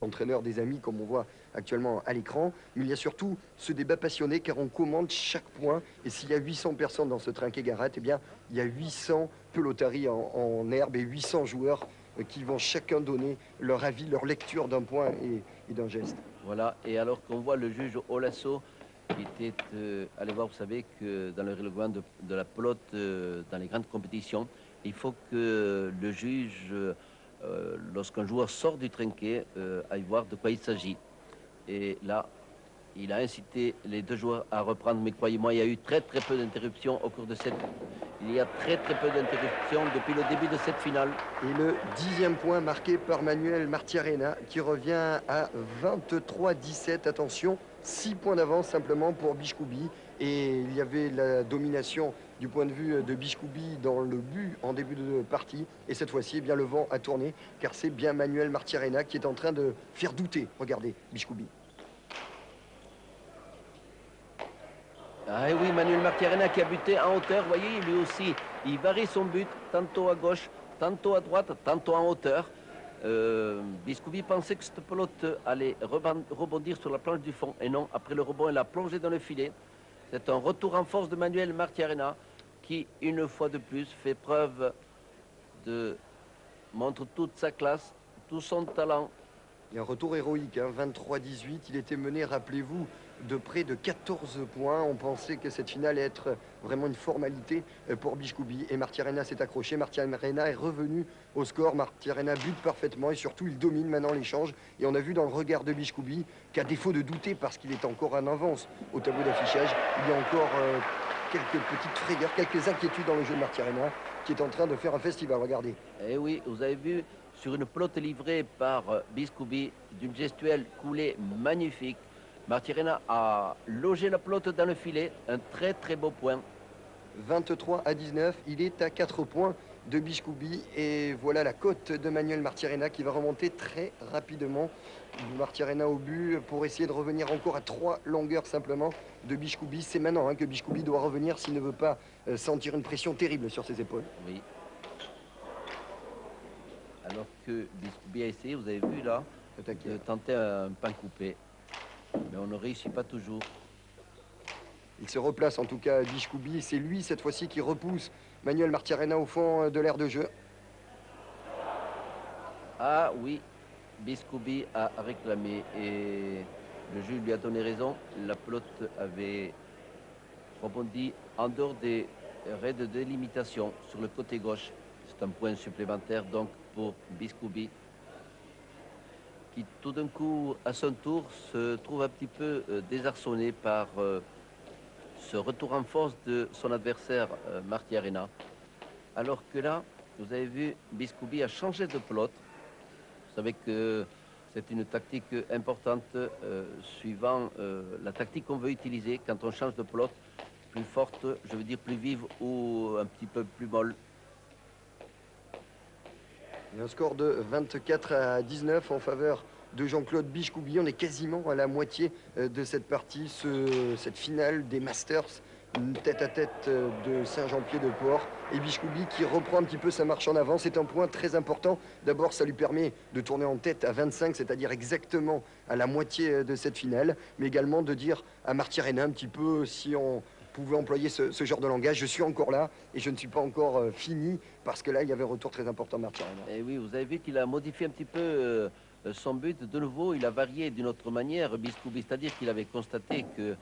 entraîneurs, des amis, comme on voit actuellement à l'écran. Mais il y a surtout ce débat passionné, car on commande chaque point. Et s'il y a 800 personnes dans ce Trinquet-Garrett, eh bien, il y a 800 pelotaries en herbe et 800 joueurs qui vont chacun donner leur avis, leur lecture d'un point et d'un geste. Voilà, et alors qu'on voit le juge Olasso qui était allez voir, vous savez que dans le règlement de la pelote, dans les grandes compétitions, il faut que le juge, lorsqu'un joueur sort du trinquet, aille voir de quoi il s'agit. Et là, il a incité les deux joueurs à reprendre, mais croyez-moi, il y a eu très peu d'interruptions au cours de cette... Il y a très peu d'interruptions depuis le début de cette finale. Et le 10e point marqué par Manuel Martiarena qui revient à 23-17. Attention, 6 points d'avance simplement pour Bichkoubi. Et il y avait la domination du point de vue de Bichkoubi dans le but en début de partie. Et cette fois-ci, eh bien, le vent a tourné car c'est bien Manuel Martiarena qui est en train de faire douter. Regardez, Bichkoubi. Ah oui, Manuel Martiarena qui a buté en hauteur, vous voyez, lui aussi, il varie son but, tantôt à gauche, tantôt à droite, tantôt en hauteur. Bichkoubi pensait que cette pelote allait rebondir sur la planche du fond, et non, après le rebond, elle a plongé dans le filet. C'est un retour en force de Manuel Martiarena qui, une fois de plus, fait preuve montre toute sa classe, tout son talent. Il y a un retour héroïque, hein, 23-18. Il était mené, rappelez-vous, de près de 14 points. On pensait que cette finale allait être vraiment une formalité pour Bichkoubi. Et Martiarena s'est accroché. Martiarena est revenu au score. Martiarena bute parfaitement et surtout, il domine maintenant l'échange. Et on a vu dans le regard de Bichkoubi qu'à défaut de douter, parce qu'il est encore en avance au tableau d'affichage, il y a encore quelques petites frayeurs, quelques inquiétudes dans le jeu de Martiarena qui est en train de faire un festival. Regardez. Eh oui, vous avez vu sur une pelote livrée par Bichkoubi d'une gestuelle coulée magnifique. Martiarena a logé la pelote dans le filet, un très beau point. 23-19, il est à 4 points de Bichkoubi et voilà la cote de Manuel Martiarena qui va remonter très rapidement. Martiarena au but pour essayer de revenir encore à 3 longueurs simplement de Bichkoubi. C'est maintenant que Bichkoubi doit revenir s'il ne veut pas sentir une pression terrible sur ses épaules. Oui. Alors que Bichkoubi a essayé, vous avez vu là, de tenter un pain coupé. Mais on ne réussit pas toujours. Il se replace en tout cas Bichkoubi. C'est lui cette fois-ci qui repousse Manuel Martiarena au fond de l'aire de jeu. Ah oui, Bichkoubi a réclamé et le juge lui a donné raison. La pelote avait rebondi en dehors des raies de délimitation sur le côté gauche. C'est un point supplémentaire donc pour Bichkoubi qui tout d'un coup, à son tour, se trouve un petit peu désarçonné par ce retour en force de son adversaire Martiarena. Alors que là, vous avez vu, Bichkoubi a changé de pelote. Vous savez que c'est une tactique importante suivant la tactique qu'on veut utiliser quand on change de pelote, plus forte, je veux dire plus vive ou un petit peu plus molle. Il y a un score de 24-19 en faveur de Jean-Claude Bichkoubi. On est quasiment à la moitié de cette partie, cette finale des Masters, une tête-à-tête de Saint-Jean-Pied-de-Port. Et Bichkoubi qui reprend un petit peu sa marche en avant. C'est un point très important. D'abord, ça lui permet de tourner en tête à 25, c'est-à-dire exactement à la moitié de cette finale, mais également de dire à Martiarena un petit peu, si on pouvait employer ce genre de langage, je suis encore là et je ne suis pas encore fini, parce que là, il y avait un retour très important de Martiarena. Et oui, vous avez vu qu'il a modifié un petit peu son but. De nouveau, il a varié d'une autre manière, Bichkoubi, c'est-à-dire qu'il avait constaté que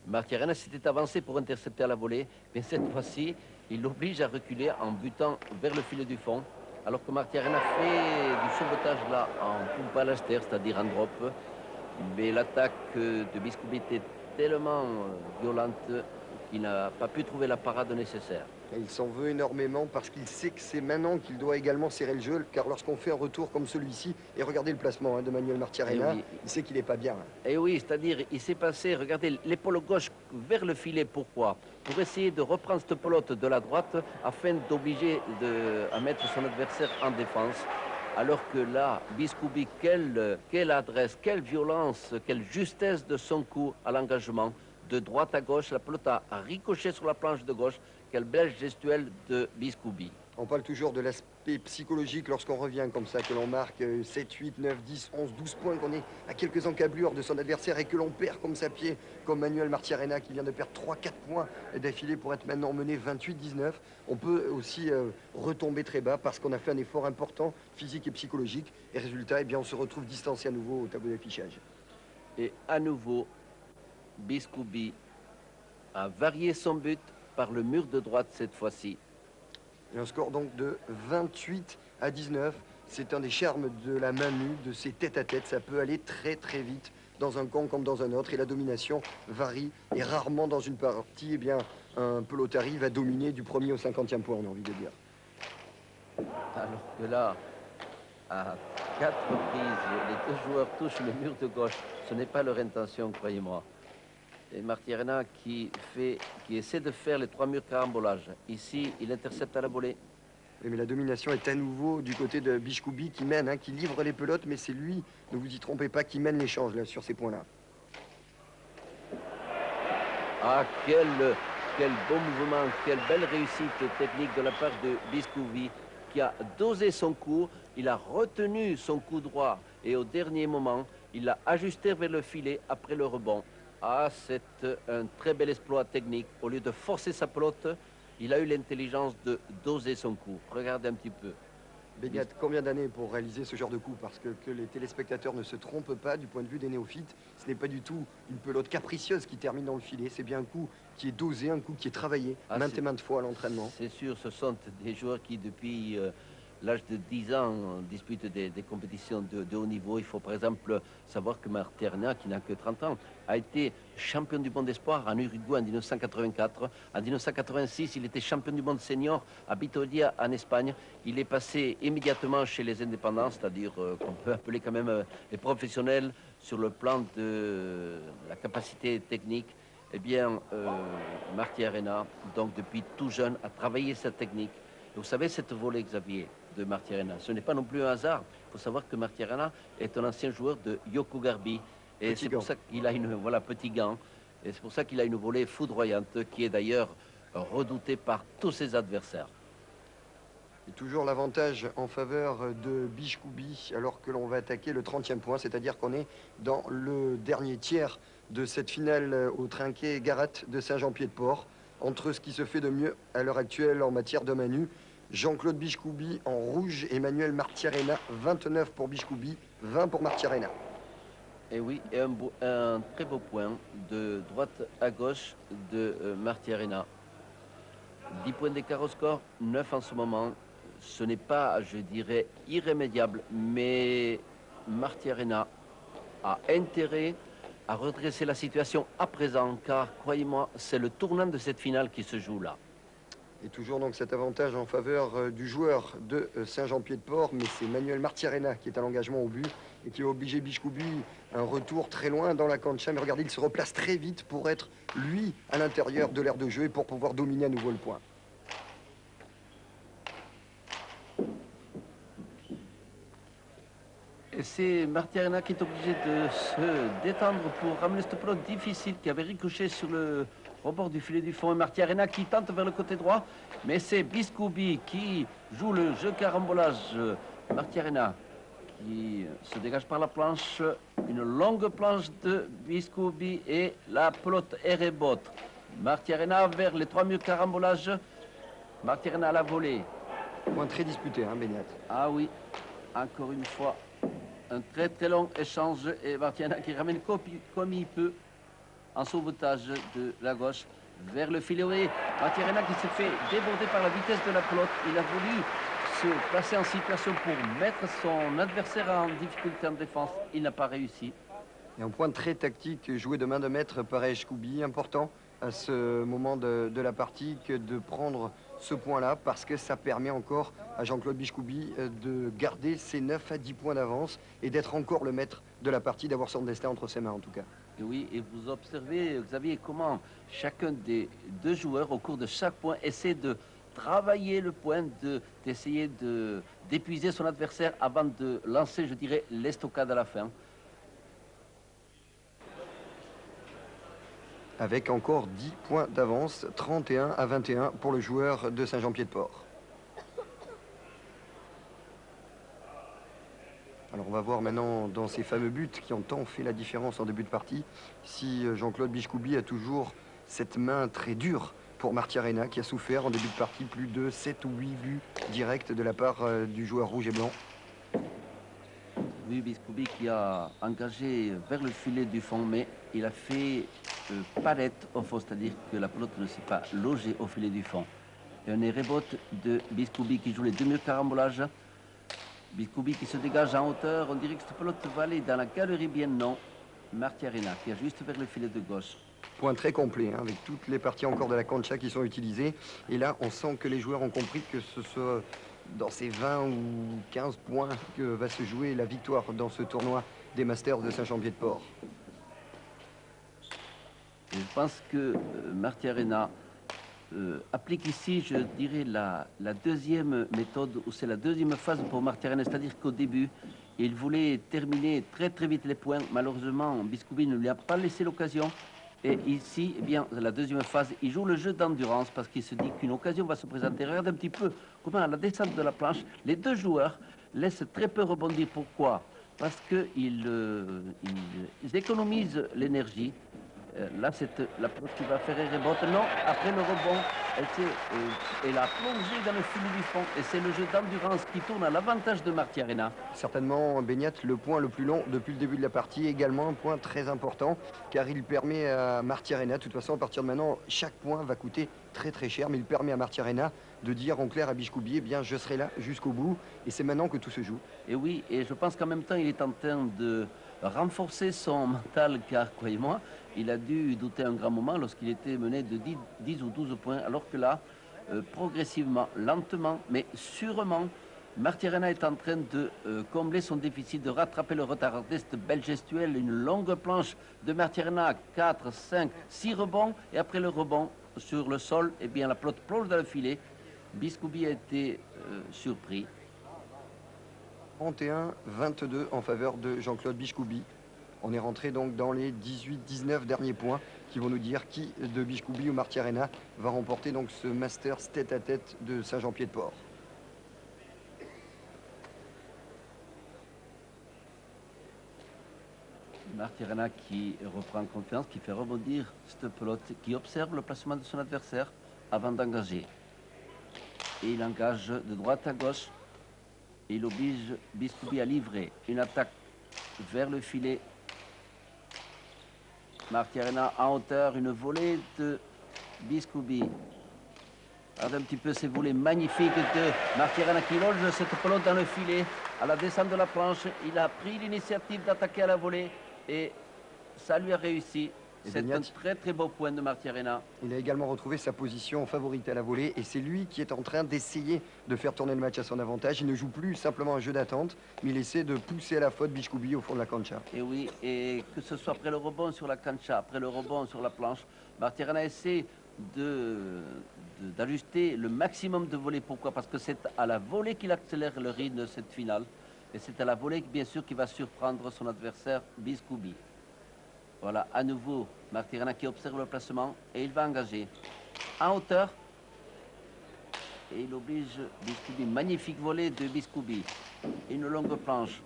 Martiarena s'était avancé pour intercepter à la volée, mais cette fois-ci, il l'oblige à reculer en butant vers le filet du fond, alors que Martiarena fait du sauvetage là en pompe à l'aster, c'est-à-dire en drop. Mais l'attaque de Bichkoubi était tellement violente qu'il n'a pas pu trouver la parade nécessaire. Et il s'en veut énormément parce qu'il sait que c'est maintenant qu'il doit également serrer le jeu, car lorsqu'on fait un retour comme celui-ci, et regardez le placement de Manuel Martiarena, oui, il sait qu'il n'est pas bien. Et oui, c'est-à-dire, il s'est passé, regardez, l'épaule gauche vers le filet. Pourquoi? Pour essayer de reprendre cette pelote de la droite afin d'obliger à mettre son adversaire en défense. Alors que là, Bichkoubi, quelle adresse, quelle violence, quelle justesse de son coup à l'engagement. De droite à gauche, la pelote a ricoché sur la planche de gauche. Quelle belle gestuelle de Bichkoubi. On parle toujours de l'aspect psychologique lorsqu'on revient comme ça, que l'on marque 7, 8, 9, 10, 11, 12 points, qu'on est à quelques encablures de son adversaire et que l'on perd comme ça pied, comme Manuel Martiarena qui vient de perdre 3-4 points d'affilée pour être maintenant mené 28-19. On peut aussi retomber très bas parce qu'on a fait un effort important, physique et psychologique. Et résultat, eh bien, on se retrouve distancé à nouveau au tableau d'affichage. Et à nouveau, Biscoubi a varié son but par le mur de droite cette fois-ci. Et un score donc de 28-19. C'est un des charmes de la main nue, de ces tête-à-tête. Ça peut aller très très vite dans un camp comme dans un autre. Et la domination varie. Et rarement dans une partie, eh bien, un pelotari va dominer du premier au 50e point, on a envie de dire. Alors que là, à 4 reprises, les deux joueurs touchent le mur de gauche. Ce n'est pas leur intention, croyez-moi. Et Martiarena qui essaie de faire les 3 murs carambolage. Ici, il intercepte à la volée. Oui, mais la domination est à nouveau du côté de Biscoubi qui mène, qui livre les pelotes, mais c'est lui, ne vous y trompez pas, qui mène l'échange là, sur ces points-là. Ah, quel beau mouvement, quelle belle réussite technique de la part de Biscoubi qui a dosé son coup, il a retenu son coup droit et au dernier moment, il l'a ajusté vers le filet après le rebond. Ah, c'est un très bel exploit technique. Au lieu de forcer sa pelote, il a eu l'intelligence de doser son coup. Regardez un petit peu. Bégat, combien d'années pour réaliser ce genre de coup? Parce que les téléspectateurs ne se trompent pas du point de vue des néophytes. Ce n'est pas du tout une pelote capricieuse qui termine dans le filet. C'est bien un coup qui est dosé, un coup qui est travaillé maintes et maintes fois à l'entraînement. C'est sûr, ce sont des joueurs qui, depuis l'âge de 10 ans, disputent des compétitions de haut niveau. Il faut par exemple savoir que Martiarena, qui n'a que 30 ans, a été champion du monde d'espoir en Uruguay en 1984. En 1986, il était champion du monde senior à Vitoria en Espagne. Il est passé immédiatement chez les indépendants, c'est-à-dire qu'on peut appeler quand même les professionnels sur le plan de la capacité technique. Eh bien, Martiarena, donc depuis tout jeune, a travaillé sa technique. Et vous savez, cette volée, Xavier, de Martiarena, ce n'est pas non plus un hasard. Il faut savoir que Martiarena est un ancien joueur de Yoko Garbi. Et c'est pour ça qu'il a une, voilà, petit gant. Et c'est pour ça qu'il a une volée foudroyante qui est d'ailleurs redoutée par tous ses adversaires. Et toujours l'avantage en faveur de Biscoubi alors que l'on va attaquer le 30e point, c'est-à-dire qu'on est dans le dernier tiers de cette finale au trinquet Garat de Saint-Jean-Pied-de-Port. Entre ce qui se fait de mieux à l'heure actuelle en matière de manu, Jean-Claude Biscoubi en rouge, Emmanuel Martiarena, 29 pour Biscoubi, 20 pour Martiarena. Et oui, et un très beau point de droite à gauche de Martiarena. 10 points d'écart au score, 9 en ce moment. Ce n'est pas, je dirais, irrémédiable, mais Martiarena a intérêt à redresser la situation à présent, car, croyez-moi, c'est le tournant de cette finale qui se joue là. Et toujours donc cet avantage en faveur du joueur de Saint-Jean-Pied-de-Port, mais c'est Manuel Martiarena qui est à l'engagement au but et qui a obligé Biscoubi un retour très loin dans la cancha. Mais regardez, il se replace très vite pour être, lui, à l'intérieur de l'aire de jeu et pour pouvoir dominer à nouveau le point. Et c'est Martiarena qui est obligé de se détendre pour ramener cette pelote difficile qui avait ricoché sur le rebord du filet du fond. Et Martiarena qui tente vers le côté droit, mais c'est Biscoubi qui joue le jeu carambolage. Martiarena qui se dégage par la planche, une longue planche de Biscoubi et la pelote est rebote. Martiarena vers les 3 murs carambolage. Martiarena à la volée. Point très disputé, hein, Béniat. Ah oui, encore une fois. Un très très long échange et Martiarena qui ramène comme il peut en sauvetage de la gauche vers le filet. Oui, Martiarena qui s'est fait déborder par la vitesse de la pelote. Il a voulu se placer en situation pour mettre son adversaire en difficulté en défense. Il n'a pas réussi. Et un point très tactique joué de main de maître par Biscoubi, important à ce moment de la partie que de prendre ce point-là parce que ça permet encore à Jean-Claude Biscoubi de garder ses 9 à 10 points d'avance et d'être encore le maître de la partie, d'avoir son destin entre ses mains en tout cas. Et oui, et vous observez, Xavier, comment chacun des deux joueurs au cours de chaque point essaie de travailler le point, d'essayer d'épuiser son adversaire avant de lancer, je dirais, l'estocade à la fin. Avec encore 10 points d'avance, 31 à 21 pour le joueur de Saint-Jean-Pied-de-Port. Alors on va voir maintenant dans ces fameux buts qui ont tant fait la différence en début de partie, si Jean-Claude Bichkoubi a toujours cette main très dure pour Martiarena qui a souffert en début de partie plus de 7 ou 8 buts directs de la part du joueur rouge et blanc. Oui, Biskoubi qui a engagé vers le filet du fond, mais il a fait palette au fond, c'est-à-dire que la pelote ne s'est pas logée au filet du fond. Et on est rebote de Biskoubi qui joue les demi-carambolages. Biskoubi qui se dégage en hauteur. On dirait que cette pelote va aller dans la galerie bien non. Martiarena qui a juste vers le filet de gauche. Point très complet, hein, avec toutes les parties encore de la cancha qui sont utilisées. Et là, on sent que les joueurs ont compris que ce soit dans ces 20 ou 15 points que va se jouer la victoire dans ce tournoi des Masters de Saint-Jean-Pied-de-Port. Je pense que Martiarena applique ici, je dirais, la deuxième méthode, ou c'est la deuxième phase pour Martiarena, c'est-à-dire qu'au début, il voulait terminer très très vite les points. Malheureusement, Biskoubi ne lui a pas laissé l'occasion. Et ici, eh bien, la deuxième phase, il joue le jeu d'endurance parce qu'il se dit qu'une occasion va se présenter. Regarde un petit peu comment à la descente de la planche, les deux joueurs laissent très peu rebondir. Pourquoi? Parce qu'ils économisent l'énergie. Là, c'est la pelote qui va faire un rebond. Non, après le rebond, elle a plongé dans le filet du fond. Et c'est le jeu d'endurance qui tourne à l'avantage de Martiarena. Certainement, Beignat, le point le plus long depuis le début de la partie, également un point très important, car il permet à Martiarena, de toute façon, à partir de maintenant, chaque point va coûter très très cher, mais il permet à Martiarena de dire en clair à Bichkoubi, eh bien, je serai là jusqu'au bout, et c'est maintenant que tout se joue. Et oui, et je pense qu'en même temps, il est en train de renforcer son mental, car, croyez-moi, il a dû douter un grand moment lorsqu'il était mené de 10 ou 12 points, alors que là, progressivement, lentement, mais sûrement, Martiarena est en train de combler son déficit, de rattraper le retard. Cette belle gestuelle, une longue planche de Martiarena, 4, 5, 6 rebonds, et après le rebond sur le sol, eh bien, la pelote plonge dans le filet. Biskoubi a été surpris. 31-22 en faveur de Jean-Claude Bichkoubi. On est rentré donc dans les 18-19 derniers points qui vont nous dire qui de Bichkoubi ou Martiarena va remporter donc ce Masters tête-à-tête de Saint-Jean-Pied-de-Port. Martiarena qui reprend confiance, qui fait rebondir cette pelote, qui observe le placement de son adversaire avant d'engager. Et il engage de droite à gauche. Et il oblige Biskoubi à livrer une attaque vers le filet. Martiarena en hauteur, une volée de Biskoubi. Regardez un petit peu ces volées magnifiques de Martiarena qui loge cette pelote dans le filet. À la descente de la planche, il a pris l'initiative d'attaquer à la volée et ça lui a réussi. C'est un très très beau point de Martiarena. Il a également retrouvé sa position favorite à la volée et c'est lui qui est en train d'essayer de faire tourner le match à son avantage. Il ne joue plus simplement un jeu d'attente, mais il essaie de pousser à la faute Bichkoubi au fond de la cancha. Et oui, et que ce soit après le rebond sur la cancha, après le rebond sur la planche, Martiarena essaie d'ajuster le maximum de volées. Pourquoi? Parce que c'est à la volée qu'il accélère le rythme de cette finale. Et c'est à la volée, bien sûr, qu'il va surprendre son adversaire, Biskoubi. Voilà, à nouveau, Martiarena qui observe le placement et il va engager en hauteur. Et il oblige Biskoubi. Magnifique volée de Biskoubi. Une longue planche.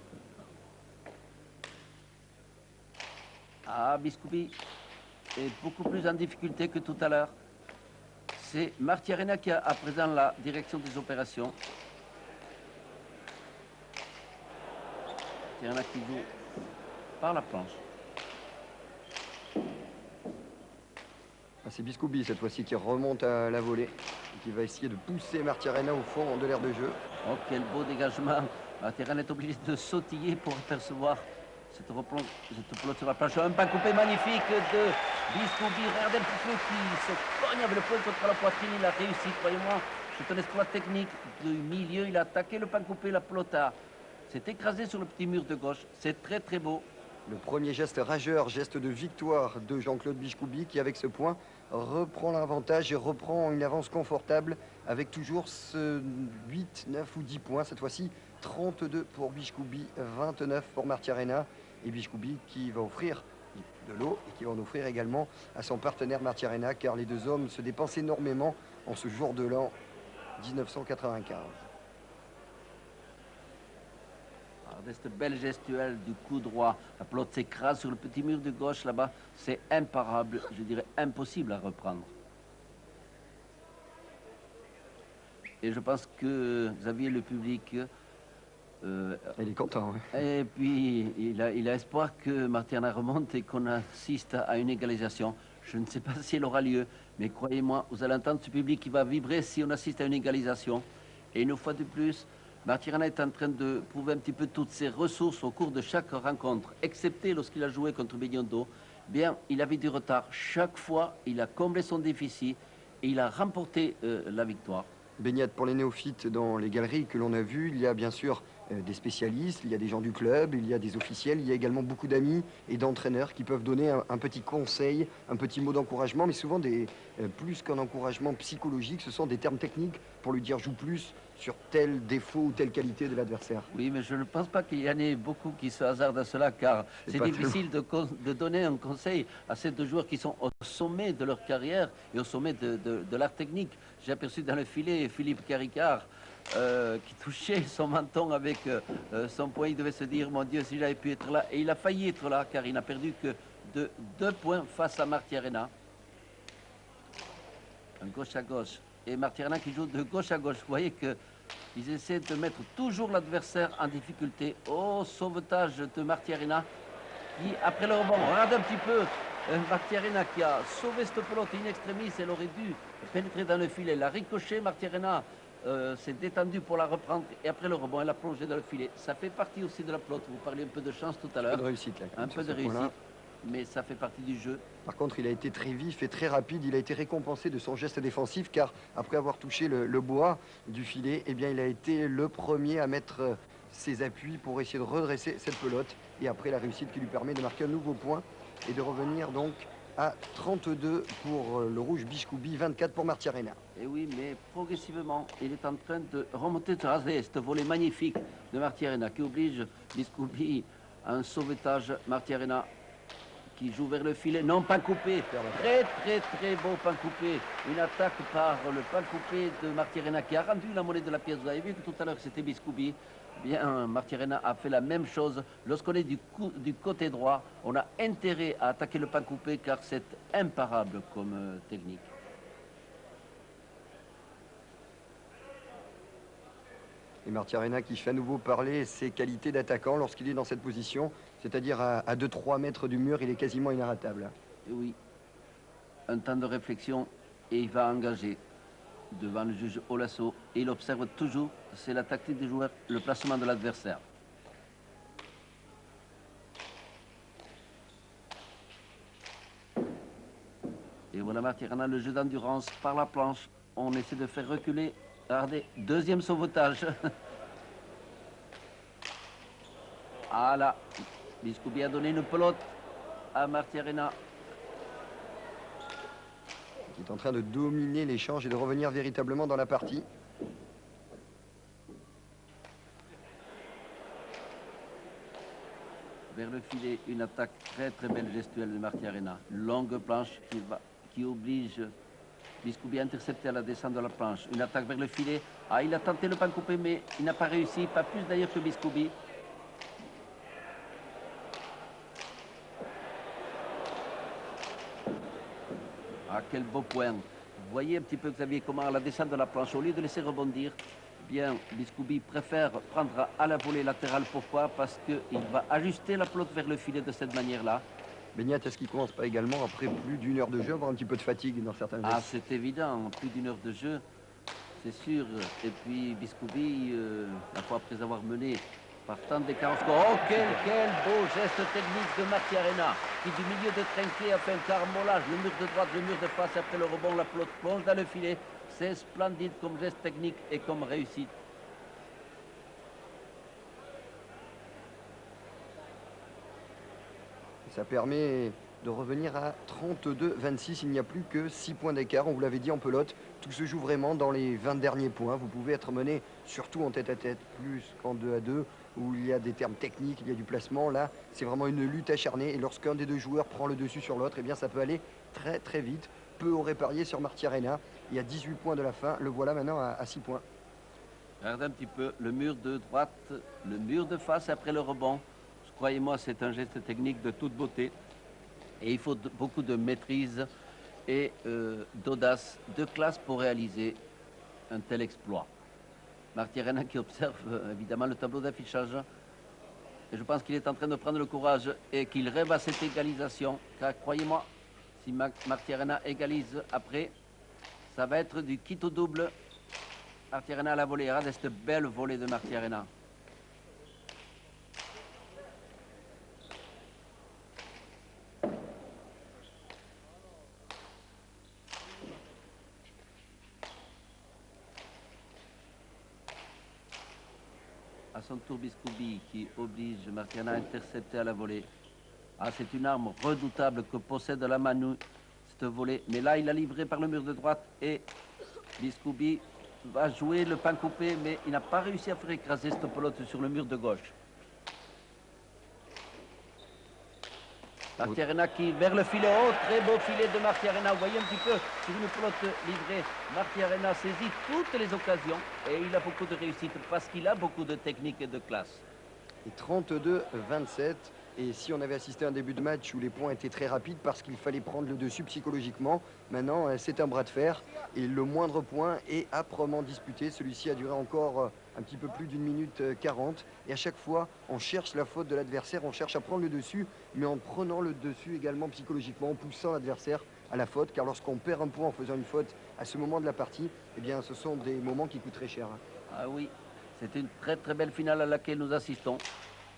Ah, Biskoubi est beaucoup plus en difficulté que tout à l'heure. C'est Martiarena qui a à présent la direction des opérations. Martiarena qui joue par la planche. C'est Biskoubi cette fois-ci qui remonte à la volée et qui va essayer de pousser Martiarena au fond de l'aire de jeu. Oh, quel beau dégagement. Martiarena est obligé de sautiller pour apercevoir cette pelote sur la planche. Un pas coupé magnifique de Biskoubi. Regardez un petit peu qui se cogne avec le poing contre la poitrine. Il a réussi, croyez-moi. C'est un exploit technique du milieu. Il a attaqué le pain coupé, la pelote s'est écrasée sur le petit mur de gauche. C'est très très beau. Le premier geste rageur, geste de victoire de Jean-Claude Bichkoubi qui avec ce point reprend l'avantage et reprend une avance confortable avec toujours ce 8, 9 ou 10 points. Cette fois-ci 32 pour Bichkoubi, 29 pour Martiarena. Et Bichkoubi qui va offrir de l'eau et qui va en offrir également à son partenaire Martiarena car les deux hommes se dépensent énormément en ce jour de l'an 1995. Regardez cette belle gestuelle du coup droit. La pelote s'écrase sur le petit mur de gauche là-bas. C'est imparable, je dirais impossible à reprendre. Et je pense que Xavier, le public, Il est content, oui. et puis il a espoir que Martiana remonte et qu'on assiste à une égalisation. Je ne sais pas si elle aura lieu, mais croyez-moi, vous allez entendre ce public qui va vibrer si on assiste à une égalisation. Et une fois de plus, Martiana est en train de prouver un petit peu toutes ses ressources au cours de chaque rencontre, excepté lorsqu'il a joué contre Bignondo. Bien, il avait du retard. Chaque fois, il a comblé son déficit et il a remporté la victoire. Baignade pour les néophytes dans les galeries que l'on a vues. Il y a bien sûr des spécialistes, il y a des gens du club, il y a des officiels, il y a également beaucoup d'amis et d'entraîneurs qui peuvent donner un petit conseil, un petit mot d'encouragement, mais souvent plus qu'un encouragement psychologique, ce sont des termes techniques pour lui dire joue plus sur tel défaut ou telle qualité de l'adversaire. Oui, mais je ne pense pas qu'il y en ait beaucoup qui se hasardent à cela, car c'est difficile de donner un conseil à ces deux joueurs qui sont au sommet de leur carrière et au sommet de l'art technique. J'ai aperçu dans le filet Philippe Caricard qui touchait son menton avec son poing. Il devait se dire, mon Dieu, si j'avais pu être là. Et il a failli être là, car il n'a perdu que de 2 points face à Martiarena. Un gauche à gauche. Et Martiarena qui joue de gauche à gauche. Vous voyez qu'ils essaient de mettre toujours l'adversaire en difficulté. Oh, sauvetage de Martiarena qui, après le rebond, regardez un petit peu Martiarena qui a sauvé cette pelote in extremis. Elle aurait dû pénétrer dans le filet. La ricochet, Martiarena s'est détendue pour la reprendre. Et après le rebond, elle a plongé dans le filet. Ça fait partie aussi de la pelote. Vous parliez un peu de chance tout à l'heure. Un peu de réussite, là. Un peu de réussite. Mais ça fait partie du jeu. Par contre, il a été très vif et très rapide. Il a été récompensé de son geste défensif car après avoir touché le bois du filet, eh bien, il a été le premier à mettre ses appuis pour essayer de redresser cette pelote. Et après, la réussite qui lui permet de marquer un nouveau point et de revenir donc à 32 pour le rouge Bichkoubi, 24 pour Martiarena. Et oui, mais progressivement, il est en train de remonter de raser ce volet magnifique de Martiarena qui oblige Bichkoubi à un sauvetage. Martiarena qui joue vers le filet, non pas coupé, très beau pain coupé, une attaque par le pain coupé de Martiarena qui a rendu la monnaie de la pièce. Vous avez vu que tout à l'heure c'était Bichkoubi. Bien, Martiarena a fait la même chose. Lorsqu'on est du côté droit, on a intérêt à attaquer le pain coupé car c'est imparable comme technique. Et Martiarena qui fait à nouveau parler ses qualités d'attaquant lorsqu'il est dans cette position, c'est-à-dire à 2-3 mètres du mur, il est quasiment inarrêtable. Et oui, un temps de réflexion et il va engager devant le juge Olasso et il observe toujours, c'est la tactique des joueurs, le placement de l'adversaire. Et voilà Martiarena, le jeu d'endurance par la planche. On essaie de faire reculer. Regardez, deuxième sauvetage. Ah là, Bichkoubi a donné une pelote à Martiarena. Qui est en train de dominer l'échange et de revenir véritablement dans la partie. Vers le filet, une attaque très belle gestuelle de Martiarena. Longue planche qui oblige Bichkoubi à intercepter à la descente de la planche. Une attaque vers le filet. Ah, il a tenté le pain coupé, mais il n'a pas réussi. Pas plus d'ailleurs que Bichkoubi. Ah, quel beau point. Vous voyez un petit peu, Xavier, comment à la descente de la planche, au lieu de laisser rebondir, bien, Bichkoubi préfère prendre à la volée latérale. Pourquoi? Parce qu'il va ajuster la pelote vers le filet de cette manière-là. Baignat, est-ce qu'il commence pas également, après plus d'une heure de jeu, avoir un petit peu de fatigue dans certains gestes? Ah, c'est évident, plus d'une heure de jeu, c'est sûr. Et puis Bichkoubi, la fois après avoir mené par tant d'écart. Oh, quel beau geste technique de Martiarena, qui du milieu de trinquet a fait un carmolage, le mur de droite, le mur de face, après le rebond, la pelote plonge dans le filet. C'est splendide comme geste technique et comme réussite. Ça permet de revenir à 32-26. Il n'y a plus que 6 points d'écart. On vous l'avait dit en pelote. Tout se joue vraiment dans les 20 derniers points. Vous pouvez être mené surtout en tête-à-tête, plus qu'en 2-2, où il y a des termes techniques, il y a du placement. Là, c'est vraiment une lutte acharnée. Et lorsqu'un des deux joueurs prend le dessus sur l'autre, eh bien, ça peut aller très vite. Peu aurait parié sur Martiarena. Il y a 18 points de la fin. Le voilà maintenant à 6 points. Regardez un petit peu le mur de droite, le mur de face après le rebond. Croyez-moi, c'est un geste technique de toute beauté. Et il faut beaucoup de maîtrise et d'audace, de classe pour réaliser un tel exploit. Martirena qui observe évidemment le tableau d'affichage. Et je pense qu'il est en train de prendre le courage et qu'il rêve à cette égalisation. Car croyez-moi, si Martirena égalise après, ça va être du quitte au double. Martirena à la volée. Regardez cette belle volée de Martirena. À son tour, Biscoubi qui oblige Martirena à intercepter à la volée. Ah, c'est une arme redoutable que possède la Manu, cette volée. Mais là, il a livré par le mur de droite et Biscoubi va jouer le pain coupé, mais il n'a pas réussi à faire écraser cette pelote sur le mur de gauche. Martirena qui vers le filet haut, très beau filet de Martirena. Vous voyez un petit peu sur une pelote livrée, Martirena saisit toutes les occasions et il a beaucoup de réussite parce qu'il a beaucoup de technique et de classe. Et 32-27. Et si on avait assisté à un début de match où les points étaient très rapides parce qu'il fallait prendre le dessus psychologiquement, maintenant c'est un bras de fer et le moindre point est âprement disputé. Celui-ci a duré encore un petit peu plus d'une minute 40 et à chaque fois on cherche la faute de l'adversaire, on cherche à prendre le dessus, mais en prenant le dessus également psychologiquement, en poussant l'adversaire à la faute, car lorsqu'on perd un point en faisant une faute à ce moment de la partie, eh bien ce sont des moments qui coûtent très cher. Ah oui, c'est une très très belle finale à laquelle nous assistons.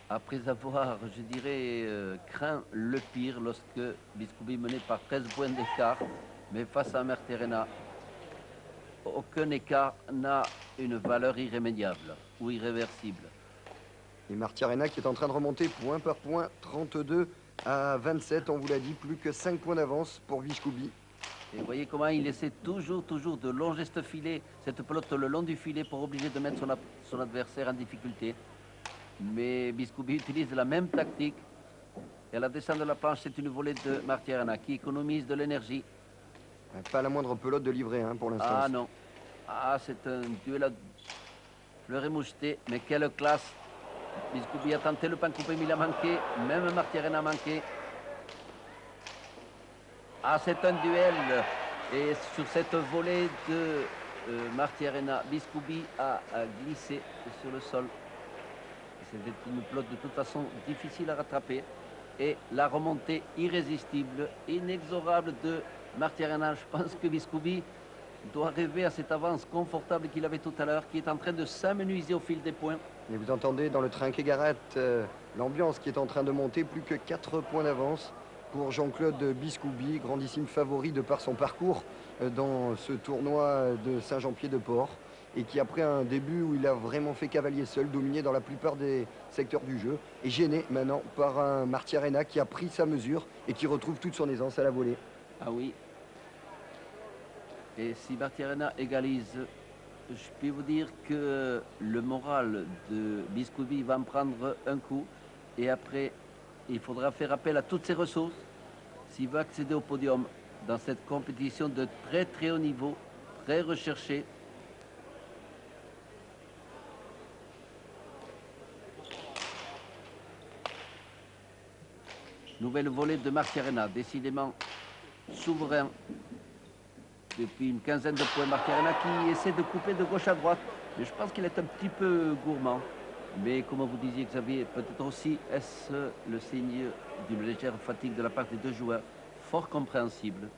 Après avoir, je dirais, craint le pire lorsque Biscoubi menait par 13 points d'écart, mais face à Martirena, aucun écart n'a une valeur irrémédiable ou irréversible. Et Martirena qui est en train de remonter point par point, 32-27, on vous l'a dit, plus que 5 points d'avance pour Biscoubi. Et vous voyez comment il essaie toujours de longer ce filet, cette pelote le long du filet pour obliger de mettre son adversaire en difficulté. Mais Biscoubi utilise la même tactique. Et à la descente de la planche, c'est une volée de Martirena qui économise de l'énergie. Pas la moindre pelote de livret pour l'instant. Ah non. Ah, c'est un duel à fleur et moucheté. Mais quelle classe. Biscoubi a tenté le pain coupé, mais il a manqué. Même Martirena a manqué. Ah, c'est un duel. Et sur cette volée de Martirena, Biscoubi a glissé sur le sol. C'était une pelote de toute façon difficile à rattraper. Et la remontée irrésistible, inexorable de Martirena. Je pense que Biscoubi doit rêver à cette avance confortable qu'il avait tout à l'heure, qui est en train de s'amenuiser au fil des points. Et vous entendez dans le Trinquet-Garat l'ambiance qui est en train de monter, plus que 4 points d'avance pour Jean-Claude Biscoubi, grandissime favori de par son parcours dans ce tournoi de Saint-Jean-Pied-de-Port. Et qui, après un début où il a vraiment fait cavalier seul, dominé dans la plupart des secteurs du jeu, est gêné maintenant par un Martirena qui a pris sa mesure et qui retrouve toute son aisance à la volée. Ah oui. Et si Martirena égalise, je peux vous dire que le moral de Biscoubi va en prendre un coup. Et après, il faudra faire appel à toutes ses ressources s'il veut accéder au podium dans cette compétition de très très haut niveau, très recherchée. Nouvelle volée de Martirena, décidément souverain. Depuis une quinzaine de points, Martirena qui essaie de couper de gauche à droite. Mais je pense qu'il est un petit peu gourmand. Mais comme vous disiez, Xavier, peut-être aussi est-ce le signe d'une légère fatigue de la part des deux joueurs, fort compréhensible.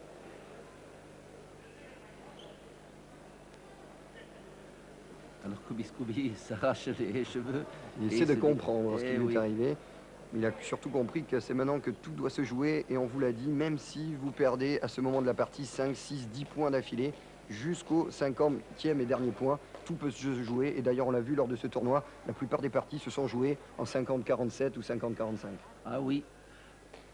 Alors que Biscoubi s'arrache les cheveux. Il essaie de comprendre ce qui lui est arrivé. Il a surtout compris que c'est maintenant que tout doit se jouer. Et on vous l'a dit, même si vous perdez à ce moment de la partie 5, 6, 10 points d'affilée, jusqu'au 50e et dernier point, tout peut se jouer. Et d'ailleurs, on l'a vu lors de ce tournoi, la plupart des parties se sont jouées en 50-47 ou 50-45. Ah oui,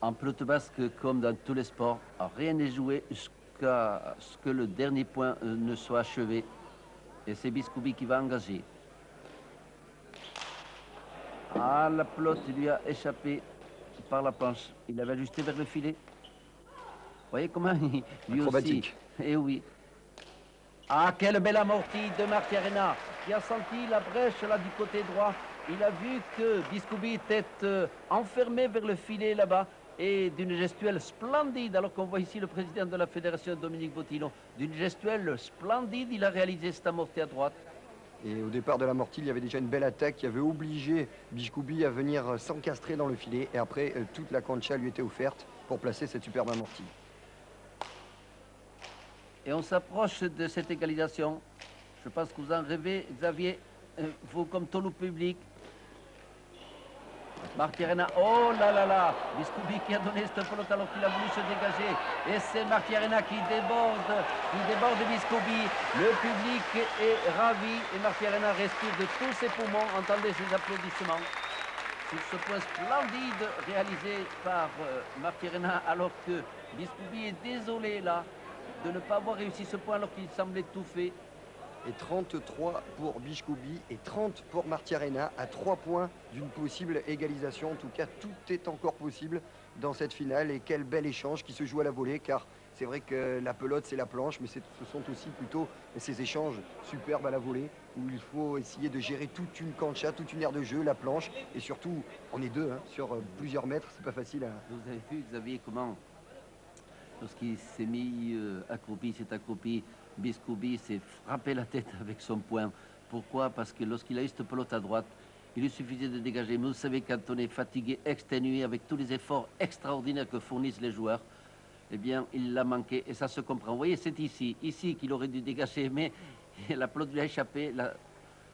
en pelote basque, comme dans tous les sports, rien n'est joué jusqu'à ce que le dernier point ne soit achevé. Et c'est Biscoubi qui va engager. Ah, la pelote lui a échappé par la planche. Il avait ajusté vers le filet. Vous voyez comment lui acrobatique. Aussi. Eh oui. Ah, quelle belle amortie de Martirena. qui a senti la brèche là du côté droit. Il a vu que Biscoubi était enfermé vers le filet là-bas et d'une gestuelle splendide, alors qu'on voit ici le président de la fédération, Dominique Bottino, d'une gestuelle splendide, il a réalisé cette amortie à droite. Et au départ de l'amorti, il y avait déjà une belle attaque qui avait obligé Bichkoubi à venir s'encastrer dans le filet. Et après, toute la cancha lui était offerte pour placer cette superbe amortie. Et on s'approche de cette égalisation. Je pense que vous en rêvez, Xavier, vous comme tout le public. Martirena, oh là là là, Biscoubi qui a donné cette pelote alors qu'il a voulu se dégager. Et c'est Martirena qui déborde Biscoubi. Le public est ravi et Martirena respire de tous ses poumons. Entendez ses applaudissements. Sur ce point splendide réalisé par Martirena alors que Biscoubi est désolé là de ne pas avoir réussi ce point alors qu'il semblait tout fait. Et 33 pour Bichkoubi et 30 pour Martiarena à 3 points d'une possible égalisation. En tout cas, tout est encore possible dans cette finale. Et quel bel échange qui se joue à la volée, car c'est vrai que la pelote, c'est la planche, mais ce sont aussi plutôt ces échanges superbes à la volée, où il faut essayer de gérer toute une cancha, toute une aire de jeu, la planche, et surtout, on est deux, hein, sur plusieurs mètres, c'est pas facile. Vous avez vu, Xavier, comment, lorsqu'il s'est mis accroupi, s'est accroupi, Biscoubi s'est frappé la tête avec son poing. Pourquoi? Parce que lorsqu'il a eu cette pelote à droite, il lui suffisait de dégager. Mais vous savez, quand on est fatigué, exténué, avec tous les efforts extraordinaires que fournissent les joueurs, eh bien, il l'a manqué et ça se comprend. Vous voyez, c'est ici qu'il aurait dû dégager, mais la pelote lui a échappé, il a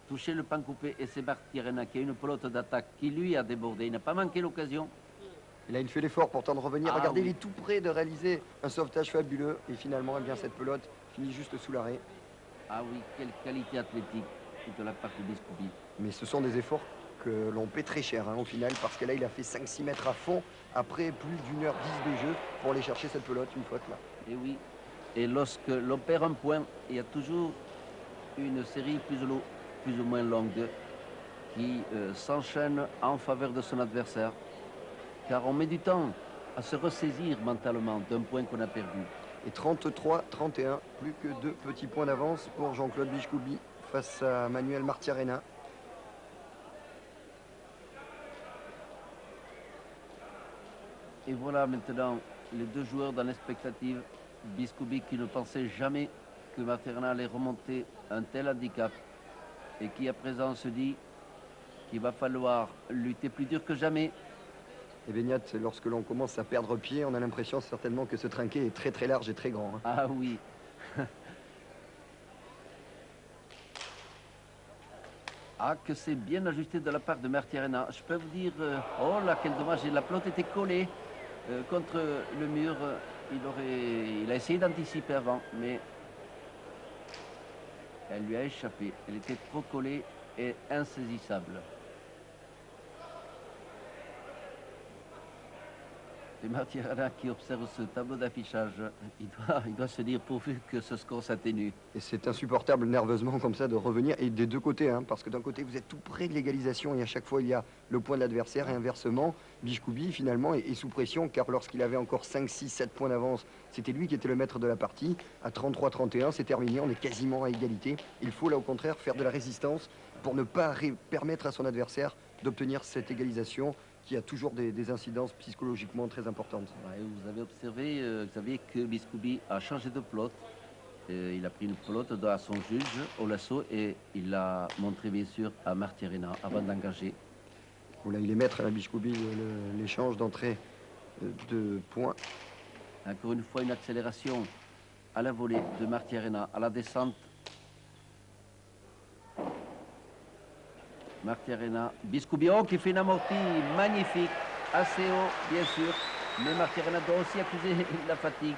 touché le pan coupé et c'est Martirena qui a une pelote d'attaque qui lui a débordé. Il n'a pas manqué l'occasion. Et là, il fait l'effort pour tenter de revenir. Ah, regardez, oui. il est tout près de réaliser un sauvetage fabuleux. Et finalement, eh bien, cette pelote finit juste sous l'arrêt. Ah oui, quelle qualité athlétique de la part de Biscoubi. Mais ce sont des efforts que l'on paie très cher au final, parce que là, il a fait 5-6 mètres à fond après plus d'une heure 10 de jeu pour aller chercher cette pelote, une faute là. Et oui, et lorsque l'on perd un point, il y a toujours une série plus ou moins longue qui s'enchaîne en faveur de son adversaire, car on met du temps à se ressaisir mentalement d'un point qu'on a perdu. Et 33-31, plus que 2 petits points d'avance pour Jean-Claude Bichkoubi face à Manuel Martiarena. Et voilà maintenant les deux joueurs dans l'expectative. Biscoubi qui ne pensait jamais que Martirena allait remonter un tel handicap et qui à présent se dit qu'il va falloir lutter plus dur que jamais. Et Beignat, lorsque l'on commence à perdre pied, on a l'impression certainement que ce trinquet est très très large et très grand. Ah oui. Ah, que c'est bien ajusté de la part de Martirena. Je peux vous dire, oh là, quel dommage, la pelote était collée contre le mur. Il a essayé d'anticiper avant, mais elle lui a échappé. Elle était trop collée et insaisissable. C'est Martirena qui observe ce tableau d'affichage. Il doit se dire pourvu que ce score s'atténue. Et c'est insupportable nerveusement comme ça de revenir, et des deux côtés, parce que d'un côté vous êtes tout près de l'égalisation et à chaque fois il y a le point de l'adversaire, et inversement, Bichkoubi finalement est sous pression, car lorsqu'il avait encore 5, 6, 7 points d'avance, c'était lui qui était le maître de la partie. À 33-31, c'est terminé, on est quasiment à égalité. Il faut là au contraire faire de la résistance pour ne pas permettre à son adversaire d'obtenir cette égalisation, qui a toujours des incidences psychologiquement très importantes. Ouais, vous avez observé, Xavier, que Biscoubi a changé de pelote. Il a pris une pelote à son juge au lasso et il l'a montré bien sûr à Martirena avant d'engager. Là, il est maître à la Bichkoubi, l'échange d'entrée de points. Encore une fois, une accélération à la volée de Martirena, à la descente. Martirena, Biscoubi, oh, qui fait une amortie magnifique, assez haut bien sûr, mais Martirena doit aussi accuser la fatigue.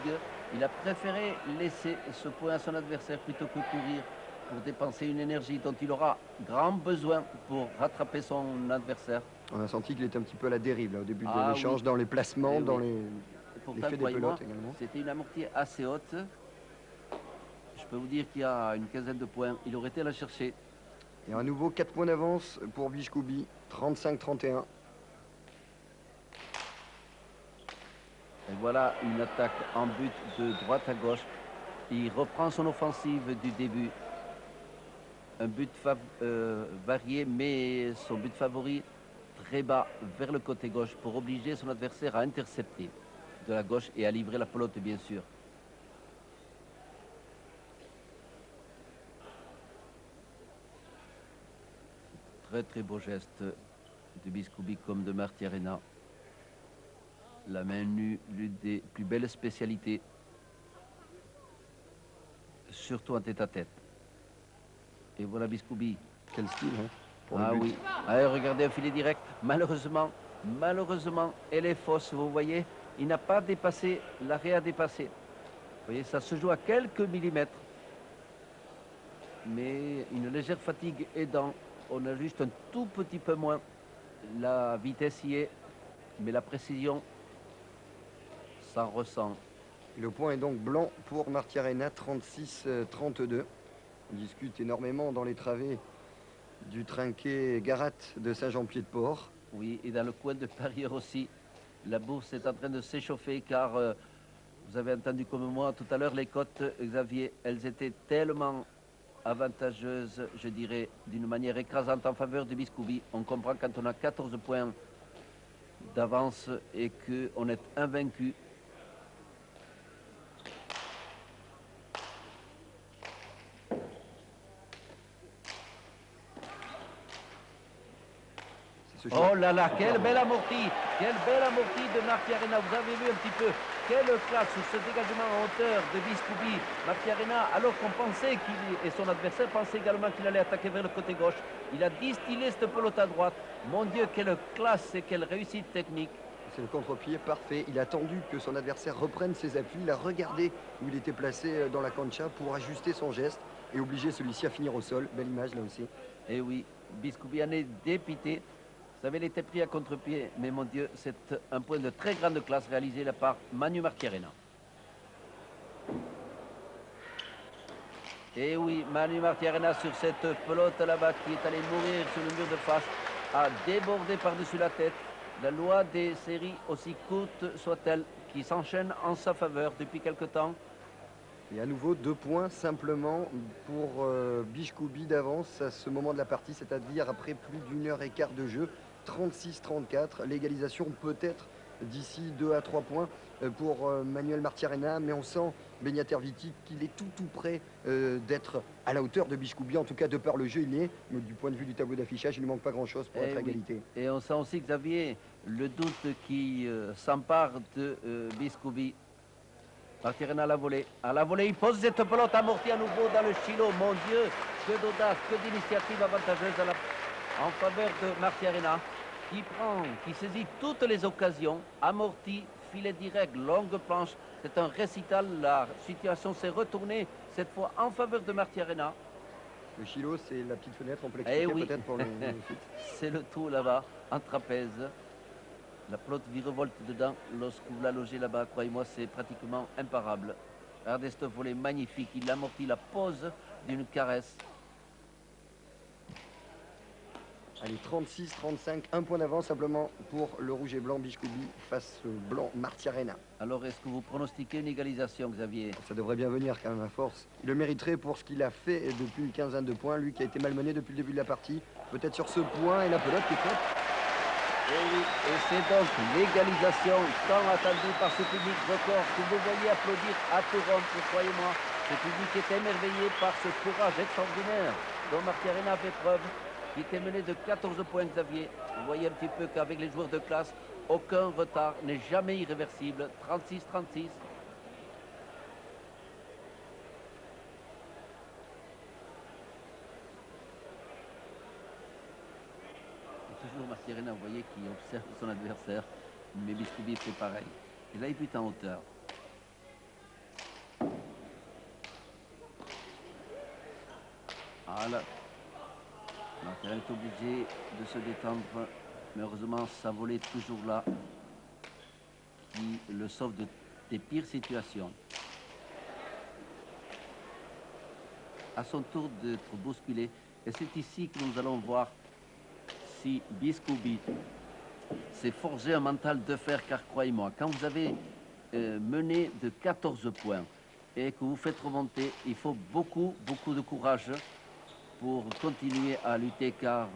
Il a préféré laisser ce point à son adversaire plutôt que courir pour dépenser une énergie dont il aura grand besoin pour rattraper son adversaire. On a senti qu'il était un petit peu à la dérive là, au début de Ah, l'échange, oui. dans les placements, dans oui. l'effet des pelotes également. C'était une amortie assez haute. Je peux vous dire qu'il y a une quinzaine de points. Il aurait été à la chercher. Et à nouveau 4 points d'avance pour Bichkoubi, 35-31. Et voilà une attaque en but de droite à gauche. Il reprend son offensive du début. un but varié, mais son but favori très bas vers le côté gauche pour obliger son adversaire à intercepter de la gauche et à livrer la pelote, bien sûr. Très très beau geste de Biscoubi comme de Martiarena. La main nue, l'une des plus belles spécialités, surtout en tête-à-tête. Et voilà Biscoubi. Quel style, hein, pour le Ah but. oui, allez, regardez un filet direct. Malheureusement, elle est fausse, vous voyez. Il n'a pas dépassé, l'arrêt a dépassé. Vous voyez, ça se joue à quelques millimètres. Mais une légère fatigue aidant, on a juste un tout petit peu moins. La vitesse y est, mais la précision s'en ressent. Le point est donc blanc pour Martiarena, 36-32. On discute énormément dans les travées du trinquet Garat de Saint-Jean-Pied-de-Port. Oui, et dans le coin de Parieur aussi, la bourse est en train de s'échauffer car vous avez entendu comme moi tout à l'heure les cotes, Xavier, elles étaient tellement avantageuses, je dirais, d'une manière écrasante en faveur de Biscoubi. On comprend quand on a 14 points d'avance et qu'on est invaincu. Oh là là, quelle belle amortie de Martiarena. Vous avez vu un petit peu quelle classe sur ce dégagement en hauteur de Biscoubi. Martiarena, alors qu'on pensait qu'il et son adversaire pensaient également qu'il allait attaquer vers le côté gauche. Il a distillé cette pelote à droite. Mon Dieu, quelle classe et quelle réussite technique. C'est le contre-pied parfait. Il a attendu que son adversaire reprenne ses appuis. Il a regardé où il était placé dans la cancha pour ajuster son geste et obliger celui-ci à finir au sol. Belle image là aussi. Et oui, Biscoubi en est dépité. Vous savez, il était pris à contre-pied, mais mon Dieu, c'est un point de très grande classe réalisé là par Manu Martiarena. Et oui, Manu Martiarena sur cette pelote là-bas qui est allée mourir sur le mur de face, a débordé par-dessus la tête. La loi des séries, aussi courte soit-elle, qui s'enchaîne en sa faveur depuis quelque temps. Et à nouveau, 2 points simplement pour Biscoubi d'avance à ce moment de la partie, c'est-à-dire après plus d'une heure et quart de jeu. 36-34, l'égalisation peut-être d'ici 2 à 3 points pour Manuel Martiarena, mais on sent Beñat Erviti qu'il est tout près d'être à la hauteur de Biscoubi, en tout cas de par le jeu il est, mais du point de vue du tableau d'affichage, il ne manque pas grand-chose pour être à égalité. Et on sent aussi, Xavier, le doute qui s'empare de Biscoubi. Martiarena à la volée, il pose cette pelote amortie à nouveau dans le chilo. Mon Dieu, que d'audace, que d'initiative avantageuse en faveur de Martiarena, qui saisit toutes les occasions, amorti, filet direct, longue planche. C'est un récital, la situation s'est retournée, cette fois en faveur de Martiarena. Le chilo, c'est la petite fenêtre, on peut l'expliquer oui. peut-être pour le C'est le tout là-bas, en trapèze. La pelote virevolte dedans lorsque vous la logez là-bas, croyez-moi, c'est pratiquement imparable. Regardez ce volet magnifique, il amortit la pose d'une caresse. Allez, 36-35, un point d'avance simplement pour le rouge et blanc Biscoubi face au blanc Martiarena. Alors, est-ce que vous pronostiquez une égalisation, Xavier? Ça devrait bien venir quand même à force. Il le mériterait pour ce qu'il a fait depuis une quinzaine de points. Lui qui a été malmené depuis le début de la partie. Peut-être sur ce point et la pelote qui frappe. Et oui, et c'est donc l'égalisation tant attendue par ce public record que vous voyez applaudir à tout rompre, croyez-moi. Ce public est émerveillé par ce courage extraordinaire dont Martiarena a fait preuve. Il était mené de 14 points, Xavier. Vous voyez un petit peu qu'avec les joueurs de classe, aucun retard n'est jamais irréversible. 36-36. Toujours Martiarena, vous voyez, qui observe son adversaire. Mais Biscoubi fait pareil. Et là, il bute en hauteur. Voilà. Martiarena est obligé de se détendre. Mais heureusement, sa volée est toujours là. Qui le sauve des pires situations. À son tour d'être bousculé. Et c'est ici que nous allons voir si Biscoubi s'est forgé un mental de fer, car croyez-moi, quand vous avez mené de 14 points et que vous faites remonter, il faut beaucoup de courage pour continuer à lutter, car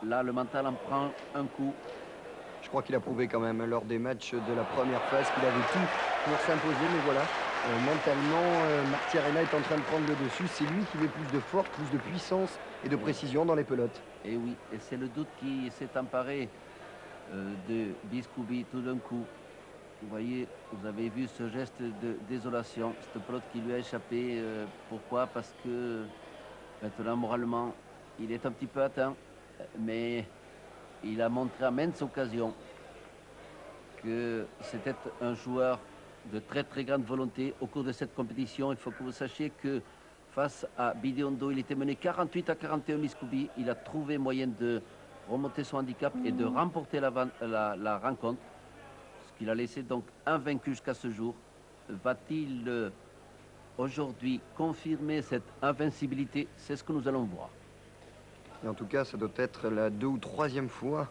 là, le mental en prend un coup. Je crois qu'il a prouvé quand même lors des matchs de la première phase qu'il avait tout pour s'imposer, mais voilà, mentalement, Martiarena est en train de prendre le dessus. C'est lui qui met plus de force, plus de puissance et de précision dans les pelotes. Et oui, et c'est le doute qui s'est emparé de Biscoubi tout d'un coup. Vous voyez, vous avez vu ce geste de désolation, cette pelote qui lui a échappé. Pourquoi? Parce que maintenant, moralement, il est un petit peu atteint, mais il a montré à maintes occasions que c'était un joueur de très très grande volonté au cours de cette compétition. Il faut que vous sachiez que face à Bidiondo, il était mené 48 à 41 Biscoubi. Il a trouvé moyen de remonter son handicap et de remporter la rencontre. Ce qu'il a laissé donc invaincu jusqu'à ce jour. Va-t-il aujourd'hui confirmer cette invincibilité? C'est ce que nous allons voir. Et en tout cas, ça doit être la 2e ou 3e fois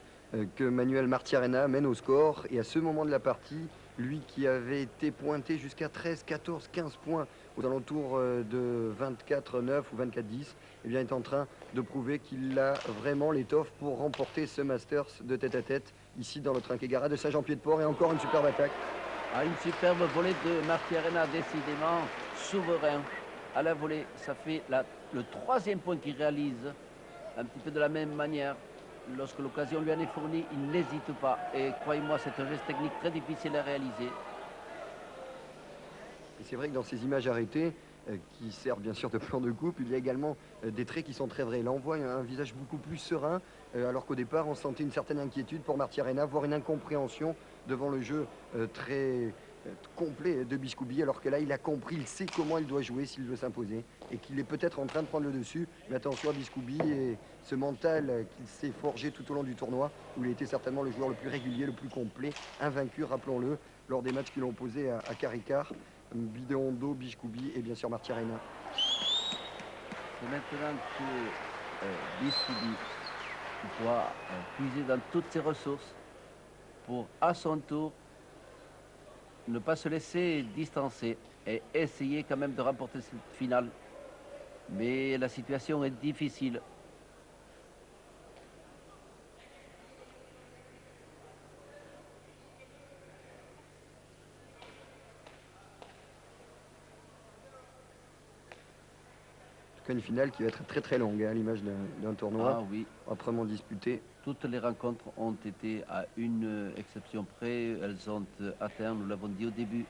que Manuel Martiarena mène au score. Et à ce moment de la partie, lui qui avait été pointé jusqu'à 13, 14, 15 points aux alentours de 24-9 ou 24-10, eh bien, est en train de prouver qu'il a vraiment l'étoffe pour remporter ce Masters de tête-à-tête ici dans le Trinquet-Garat de Saint-Jean-Pied-de-Port. Et encore une superbe attaque. Ah, une superbe volée de Martiarena, décidément souverain à la volée. Ça fait le 3e point qu'il réalise, un petit peu de la même manière. Lorsque l'occasion lui en est fournie, il n'hésite pas. Et croyez-moi, c'est un geste technique très difficile à réaliser. Et c'est vrai que dans ces images arrêtées, qui servent bien sûr de plan de coupe, il y a également des traits qui sont très vrais. Là, on voit un visage beaucoup plus serein, alors qu'au départ, on sentait une certaine inquiétude pour Martiarena, voire une incompréhension devant le jeu très complet de Biscoubi, alors que là, il a compris, il sait comment il doit jouer s'il veut s'imposer, et qu'il est peut-être en train de prendre le dessus. Mais attention à Biscoubi et ce mental qu'il s'est forgé tout au long du tournoi, où il était certainement le joueur le plus régulier, le plus complet, invaincu, rappelons-le, lors des matchs qu'il a opposés à Caricar. Bidiondo, Biscoubi et bien sûr Martiarena. C'est maintenant que Biscoubi doit puiser dans toutes ses ressources pour, à son tour, ne pas se laisser distancer et essayer quand même de remporter cette finale. Mais la situation est difficile. Une finale qui va être très très longue, hein, à l'image d'un tournoi Ah oui, âprement disputé. toutes les rencontres ont été, à une exception près, elles ont atteint, nous l'avons dit au début,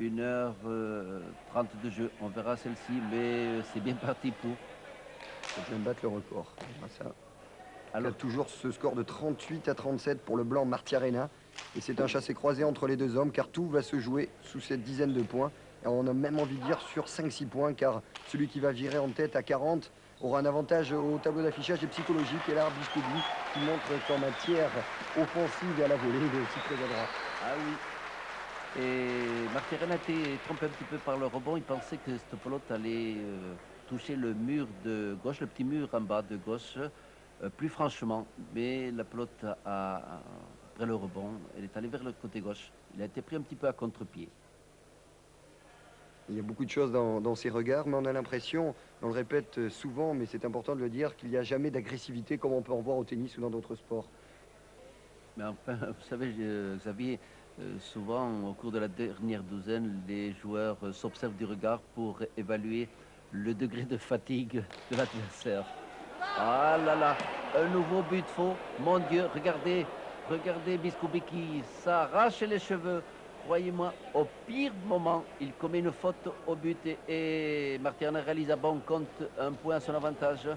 1h30 de jeu. On verra celle-ci, mais c'est bien parti pour. Ça peut même battre le record. Ça. Alors, toujours ce score de 38 à 37 pour le blanc Martiarena. Et c'est un chassé-croisé entre les deux hommes, car tout va se jouer sous cette dizaine de points. Et on a même envie de dire sur 5-6 points, car celui qui va virer en tête à 40 aura un avantage au tableau d'affichage et psychologique. Et là, Biscoubi qui montre qu'en matière offensive et à la volée, il est aussi très adroit. ah oui. Et Martiarena a été trompé un petit peu par le rebond. Il pensait que cette pelote allait toucher le mur de gauche, le petit mur en bas de gauche, plus franchement. Mais la pelote, après le rebond, elle est allée vers le côté gauche. Il a été pris un petit peu à contre-pied. Il y a beaucoup de choses dans ses regards, mais on a l'impression, on le répète souvent, mais c'est important de le dire, qu'il n'y a jamais d'agressivité comme on peut en voir au tennis ou dans d'autres sports. Mais enfin, vous savez, Xavier, souvent au cours de la dernière douzaine, les joueurs s'observent du regard pour évaluer le degré de fatigue de l'adversaire. Ah là là, un nouveau but faux. Mon Dieu, regardez, regardez Biscoubi qui s'arrache les cheveux. Croyez-moi, au pire moment, il commet une faute au but et Martiarena réalise à bon compte un point à son avantage.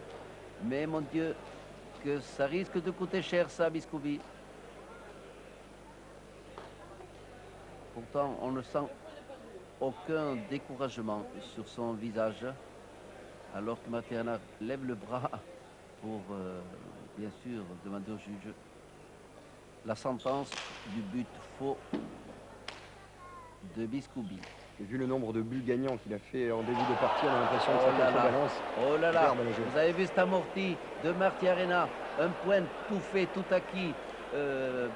Mais mon Dieu, que ça risque de coûter cher ça, Biscoubi. Pourtant, on ne sent aucun découragement sur son visage, alors que Martiarena lève le bras pour, bien sûr, demander au juge la sentence du but faux de Biscoubi. Et vu le nombre de buts gagnants qu'il a fait en début de partie, on a l'impression que ça contrebalance. Oh là là, vous avez vu cet amorti de Martiarena, un point tout fait, tout acquis.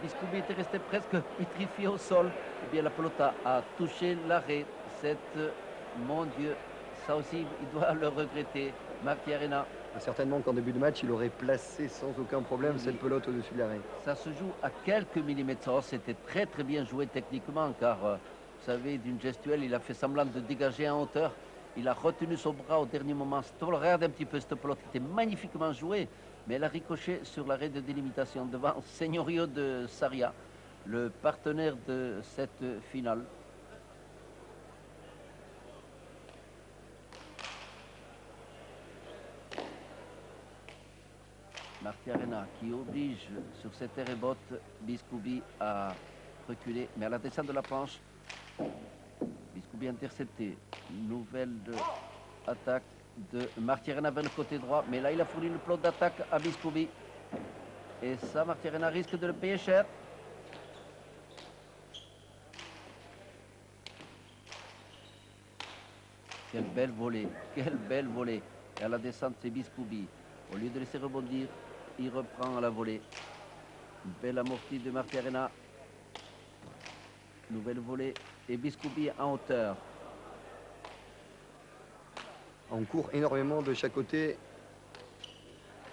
Biscoubi était resté presque pétrifié au sol. Eh bien, la pelote a touché l'arrêt. Mon Dieu, ça aussi, il doit le regretter. Martiarena Certainement qu'en début de match, il aurait placé sans aucun problème Oui, cette pelote au-dessus de l'arrêt. ça se joue à quelques millimètres. Oh, c'était très très bien joué techniquement car, vous savez, d'une gestuelle, il a fait semblant de dégager en hauteur. Il a retenu son bras au dernier moment. Regarde un petit peu cette pelote qui était magnifiquement jouée, mais elle a ricoché sur l'arrêt de délimitation devant Señorio de Saria, le partenaire de cette finale. Martiarena qui oblige sur cette arrêt-botte Biscoubi à reculer, mais à la descente de la planche, Biscoubi intercepté. Nouvelle attaque de Martiarena vers le côté droit, mais là il a fourni le plot d'attaque à Biscoubi. Et ça, Martiarena risque de le payer cher. Quelle belle volée, quelle belle volée. Et à la descente, c'est Biscoubi. Au lieu de laisser rebondir, il reprend à la volée. Une belle amortie de Martiarena. Nouvelle volée et Biscoubi en hauteur. On court énormément de chaque côté.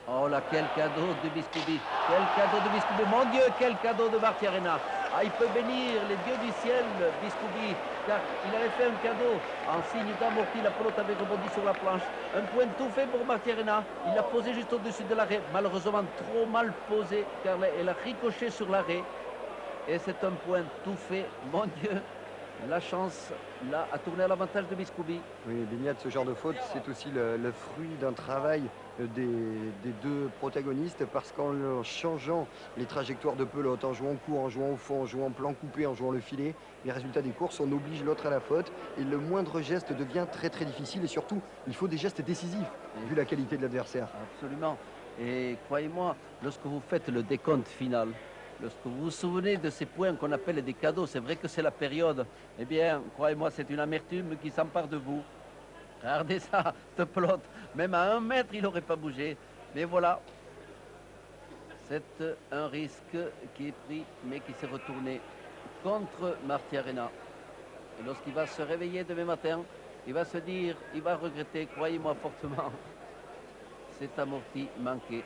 Oh là, quel cadeau de Biscoubi. Quel cadeau de Biscoubi. Mon Dieu, quel cadeau de Martiarena. Ah, il peut bénir les dieux du ciel, Biscoubi, car il avait fait un cadeau. En signe d'amorti, la pelote avait rebondi sur la planche. Un point tout fait pour Martiarena. Il l'a posé juste au-dessus de l'arrêt. Malheureusement, trop mal posé, car elle a ricoché sur l'arrêt. Et c'est un point tout fait. Mon Dieu, la chance, là, a tourné à l'avantage de Biscoubi. Oui, Bignat, ce genre de faute, c'est aussi le fruit d'un travail des deux protagonistes, parce qu'en changeant les trajectoires de pelote, en jouant court, en jouant au fond, en jouant plan coupé, en jouant le filet, les résultats des courses, on oblige l'autre à la faute et le moindre geste devient très très difficile, et surtout il faut des gestes décisifs vu la qualité de l'adversaire. Absolument. Et croyez-moi, lorsque vous faites le décompte final, lorsque vous vous souvenez de ces points qu'on appelle des cadeaux, c'est vrai que c'est la période, eh bien, croyez-moi, c'est une amertume qui s'empare de vous. Regardez ça, cette pelote, même à 1 mètre, il n'aurait pas bougé. Mais voilà, c'est un risque qui est pris, mais qui s'est retourné contre Martiarena. Et lorsqu'il va se réveiller demain matin, il va se dire, il va regretter, croyez-moi fortement, cet amorti manqué.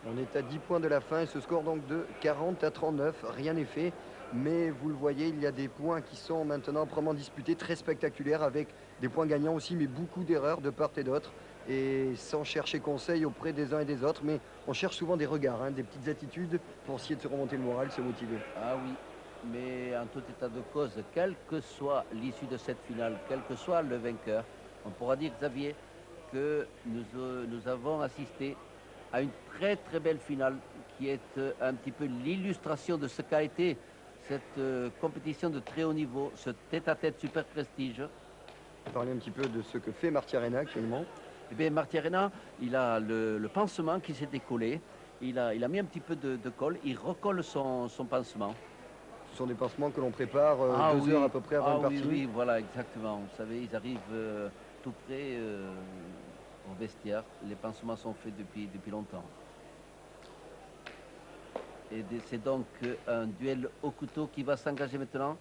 On est à 10 points de la fin et ce score donc de 40 à 39, rien n'est fait. Mais vous le voyez, il y a des points qui sont maintenant vraiment disputés, très spectaculaires, avec des points gagnants aussi, mais beaucoup d'erreurs de part et d'autre. Et sans chercher conseil auprès des uns et des autres, mais on cherche souvent des regards, hein, des petites attitudes pour essayer de se remonter le moral, se motiver. Ah oui, mais en tout état de cause, quelle que soit l'issue de cette finale, quel que soit le vainqueur, on pourra dire, Xavier, que nous avons assisté à une très très belle finale qui est un petit peu l'illustration de ce qu'a été cette compétition de très haut niveau, ce tête-à-tête super prestige. Parler un petit peu de ce que fait Martiarena actuellement. Eh bien, Martiarena, il a le pansement qui s'est décollé. Il a mis un petit peu de colle. Il recolle son pansement. Ce sont des pansements que l'on prépare 2 oui. heures à peu près avant une partie. Oui, voilà, exactement. Vous savez, ils arrivent tout près au vestiaire. Les pansements sont faits depuis longtemps. Et c'est donc un duel au couteau qui va s'engager maintenant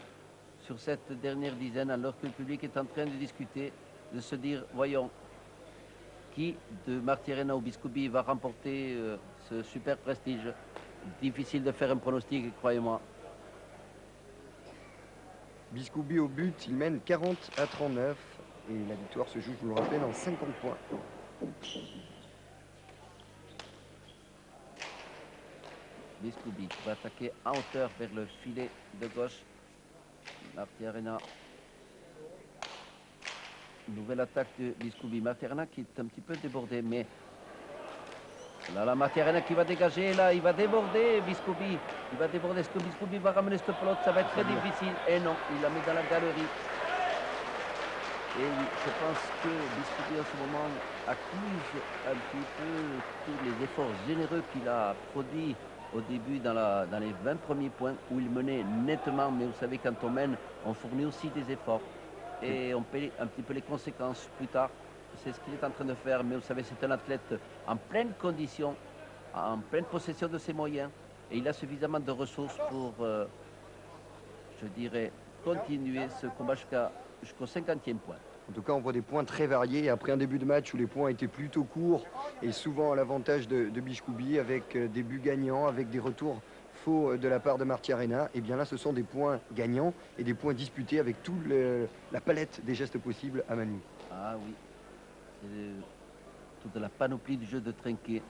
sur cette dernière dizaine, alors que le public est en train de discuter, de se dire, voyons, qui de Martiarena ou Biscoubi va remporter ce super prestige. Difficile de faire un pronostic, croyez-moi. Biscoubi au but, il mène 40 à 39 et la victoire se joue, je vous le rappelle, en 50 points. Biscoubi va attaquer en hauteur vers le filet de gauche. Martiarena. Nouvelle attaque de Biscoubi. Martiarena qui est un petit peu débordé, mais là, la Martiarena qui va dégager, là, il va déborder Biscoubi. Il va déborder. Est-ce que Biscoubi va ramener cette pelote? Ça va être très difficile. Et non, il la met dans la galerie. Et oui, je pense que Biscoubi en ce moment accuse un petit peu tous les efforts généreux qu'il a produits au début dans les 20 premiers points où il menait nettement. Mais vous savez, quand on mène, on fournit aussi des efforts. Et on paie un petit peu les conséquences plus tard. C'est ce qu'il est en train de faire. Mais vous savez, c'est un athlète en pleine condition, en pleine possession de ses moyens. Et il a suffisamment de ressources pour, je dirais, continuer ce combat jusqu'au 50e point. En tout cas, on voit des points très variés. Après un début de match où les points étaient plutôt courts et souvent à l'avantage de Bichkoubi, avec des buts gagnants, avec des retours faux de la part de Martiarena, et bien là, ce sont des points gagnants et des points disputés avec toute la palette des gestes possibles à Manu. Ah oui, c'est toute la panoplie du jeu de trinquet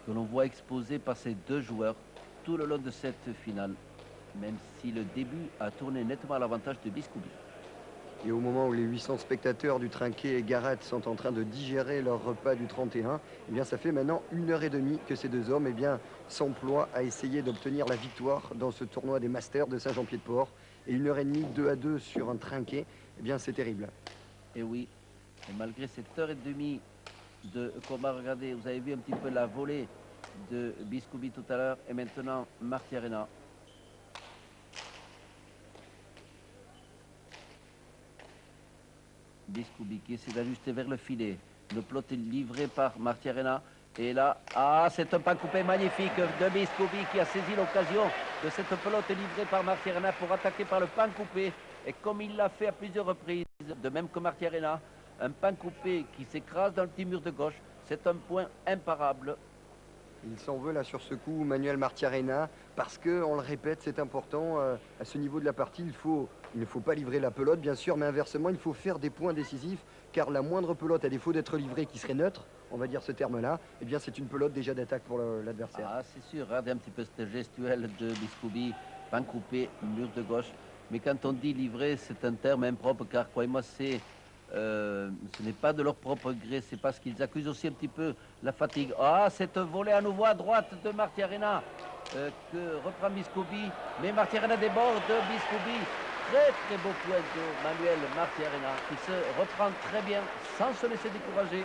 que l'on voit exposé par ces deux joueurs tout le long de cette finale, même si le début a tourné nettement à l'avantage de Biskoubi. Et au moment où les 800 spectateurs du Trinquet et Garat sont en train de digérer leur repas du 31, eh bien ça fait maintenant 1 h 30 que ces deux hommes s'emploient à essayer d'obtenir la victoire dans ce tournoi des Masters de Saint-Jean-Pied-de-Port. Et 1 h 30, 2 à 2 sur un Trinquet, eh bien c'est terrible. Et oui, et malgré cette heure et demie de combat, regardez, vous avez vu un petit peu la volée de Biskoubi tout à l'heure et maintenant Martiarena. Biskoubi qui essaie d'ajuster vers le filet. Le plot est livré par Martiarena. Et là, c'est un pas coupé magnifique de Biskoubi qui a saisi l'occasion de cette pelote livrée par Martiarena pour attaquer par le pan coupé. Et comme il l'a fait à plusieurs reprises, de même que Martiarena, un pan coupé qui s'écrase dans le petit mur de gauche, c'est un point imparable. Il s'en veut là sur ce coup, Manuel Martiarena, parce que, on le répète, c'est important, à ce niveau de la partie, il ne faut pas livrer la pelote, bien sûr, mais inversement, il faut faire des points décisifs, car la moindre pelote, à défaut d'être livrée, qui serait neutre, on va dire ce terme-là, eh bien c'est une pelote déjà d'attaque pour l'adversaire. Ah, c'est sûr, regardez un petit peu cette gestuelle de Biskoubi, pan coupé, mur de gauche. Mais quand on dit livrer, c'est un terme impropre, car croyez-moi, ce n'est pas de leur propre gré, c'est parce qu'ils accusent aussi un petit peu la fatigue. Ah, cette volée à nouveau à droite de Martiarena que reprend Biskoubi, mais Martiarena déborde Biskoubi. Très très beau point de Manuel Martiarena qui se reprend très bien sans se laisser décourager.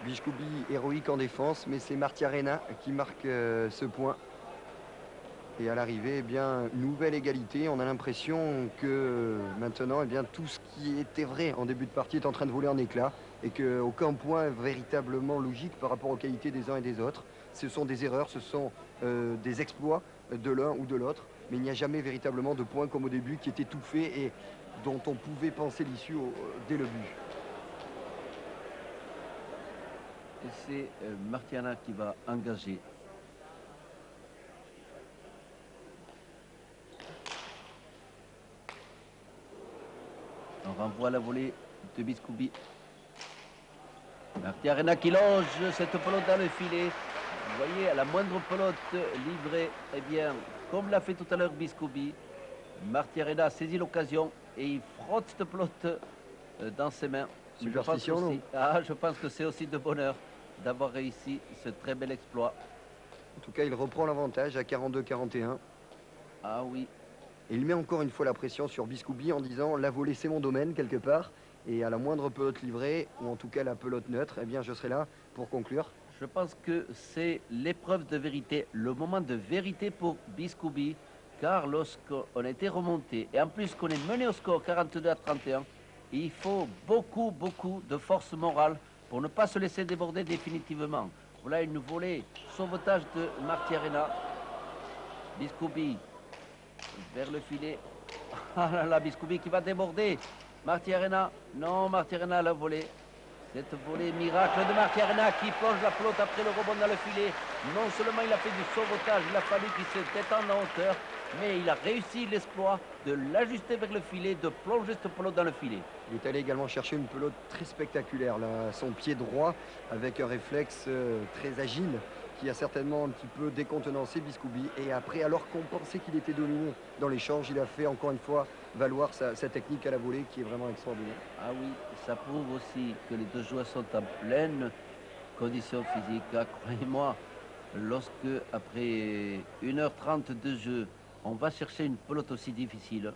Bichkoubi héroïque en défense, mais c'est Martiarena qui marque ce point. Et à l'arrivée, eh bien, nouvelle égalité. On a l'impression que maintenant, eh bien, tout ce qui était vrai en début de partie est en train de voler en éclats et qu'aucun point est véritablement logique par rapport aux qualités des uns et des autres. Ce sont des erreurs, ce sont des exploits de l'un ou de l'autre, mais il n'y a jamais véritablement de point comme au début qui était tout fait et dont on pouvait penser l'issue dès le but. Et c'est Martiarena qui va engager. On renvoie la volée de Biskoubi. Martiarena qui longe cette pelote dans le filet. Vous voyez, à la moindre pelote livrée, eh bien, comme l'a fait tout à l'heure Biskoubi, Martiarena a saisi l'occasion et il frotte cette pelote dans ses mains. Superstition, non ? Je pense que c'est aussi de bonheur d'avoir réussi ce très bel exploit. En tout cas, il reprend l'avantage à 42-41. Ah oui. Et il met encore une fois la pression sur Biskoubi en disant la volée c'est mon domaine quelque part et à la moindre pelote livrée ou en tout cas la pelote neutre, eh bien je serai là pour conclure. Je pense que c'est l'épreuve de vérité, le moment de vérité pour Biskoubi, car lorsqu'on a été remonté et en plus qu'on est mené au score 42-31, il faut beaucoup de force morale pour ne pas se laisser déborder définitivement. Voilà une volée, sauvetage de Martiarena. Biskoubi vers le filet. Ah là là, Biskoubi qui va déborder. Martiarena, non, Martiarena l'a volé. Cette volée miracle de Martiarena qui plonge la pelote après le rebond dans le filet. Non seulement il a fait du sauvetage, il a fallu qu'il se détende en hauteur, mais il a réussi l'exploit de l'ajuster vers le filet, de plonger cette pelote dans le filet. Il est allé également chercher une pelote très spectaculaire, là, son pied droit avec un réflexe très agile qui a certainement un petit peu décontenancé Biskoubi. Et après, alors qu'on pensait qu'il était dominé dans l'échange, il a fait encore une fois valoir sa technique à la volée qui est vraiment extraordinaire. Ah oui, ça prouve aussi que les deux joueurs sont en pleine condition physique. Ah, croyez-moi, lorsque après 1 h 30 de jeu, on va chercher une pelote aussi difficile,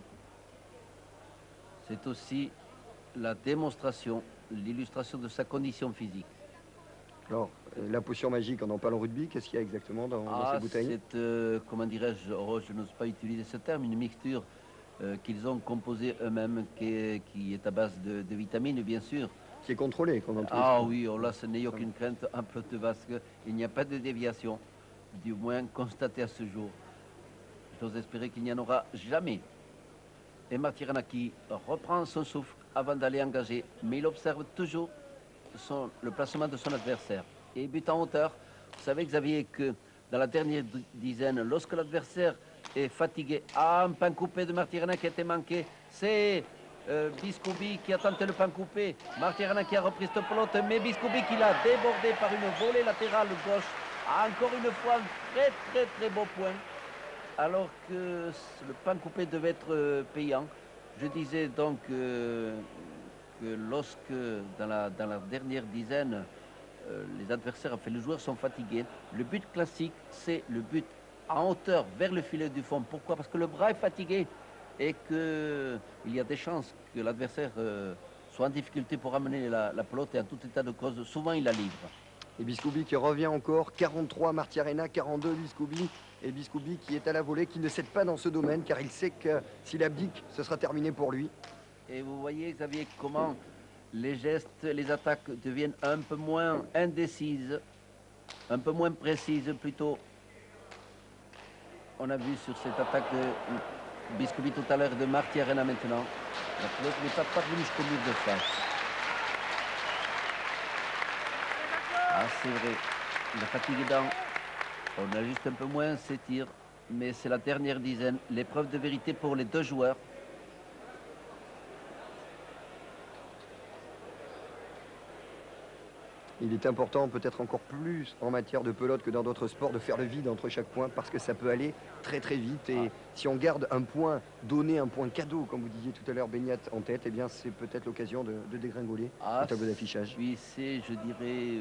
c'est aussi la démonstration, l'illustration de sa condition physique. Alors, la potion magique, on en parle en rugby, qu'est-ce qu'il y a exactement dans ces bouteilles? C'est, comment dirais-je, je n'ose pas utiliser ce terme, une mixture qu'ils ont composée eux-mêmes, qui est à base de vitamines, bien sûr. Qui est contrôlé, qu'on en trouve. Ah oui, oh là, ce n'est aucune crainte en pelote basque. Il n'y a pas de déviation, du moins constatée à ce jour. J'ose espérer qu'il n'y en aura jamais. Et Martiarena qui reprend son souffle avant d'aller engager. Mais il observe toujours le placement de son adversaire. Et but en hauteur, vous savez Xavier que dans la dernière dizaine, lorsque l'adversaire est fatigué, un pain coupé de Martirena qui a été manqué, c'est Biscoubi qui a tenté le pain coupé, Martirena qui a repris cette pelote, mais Biscoubi qui l'a débordé par une volée latérale gauche. Encore une fois, un très beau point. Alors que le pain coupé devait être payant. Je disais donc que lorsque, dans la dernière dizaine, les adversaires, enfin les joueurs sont fatigués, le but classique, c'est le but en hauteur vers le filet du fond. Pourquoi? Parce que le bras est fatigué et qu'il y a des chances que l'adversaire soit en difficulté pour amener la pelote et en tout état de cause, souvent il la livre. Et Biscoubi qui revient encore, 43 Martirena, 42 Biscoubi. Et Biscoubi qui est à la volée, qui ne cède pas dans ce domaine, car il sait que s'il abdique, ce sera terminé pour lui. Et vous voyez, Xavier, comment les gestes, les attaques deviennent un peu moins indécises, un peu moins précises plutôt. On a vu sur cette attaque de Biscoubi tout à l'heure, de Martirena maintenant. La pelote n'est pas parvenue jusqu'au mur de face. Ah, c'est vrai, la fatigue aidant, on ajuste un peu moins ses tirs, mais c'est la dernière dizaine. L'épreuve de vérité pour les deux joueurs. Il est important, peut-être encore plus en matière de pelote que dans d'autres sports, de faire le vide entre chaque point, parce que ça peut aller très vite. Et si on garde un point donné, un point cadeau, comme vous disiez tout à l'heure, Beignat en tête, eh bien c'est peut-être l'occasion de dégringoler au tableau d'affichage. Oui, c'est, je dirais,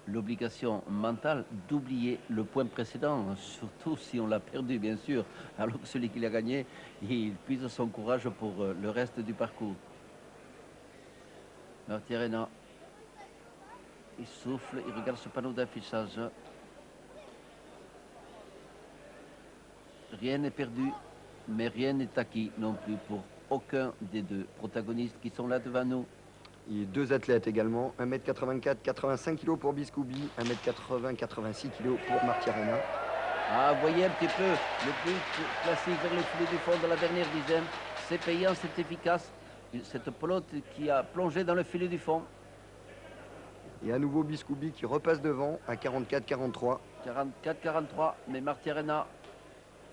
l'obligation mentale d'oublier le point précédent, surtout si on l'a perdu, bien sûr, alors que celui qui l'a gagné, il puise son courage pour le reste du parcours. Martirena. Il souffle, il regarde ce panneau d'affichage. Rien n'est perdu, mais rien n'est acquis non plus pour aucun des deux protagonistes qui sont là devant nous. Et deux athlètes également, 1m84, 85 kg pour Biscoubi, 1m80, 86 kg pour Martirena. Ah, vous voyez un petit peu le but classique vers le filet du fond de la dernière dizaine. C'est payant, c'est efficace. Cette pelote qui a plongé dans le filet du fond. Et à nouveau Biscoubi qui repasse devant à 44-43. 44-43, mais Martirena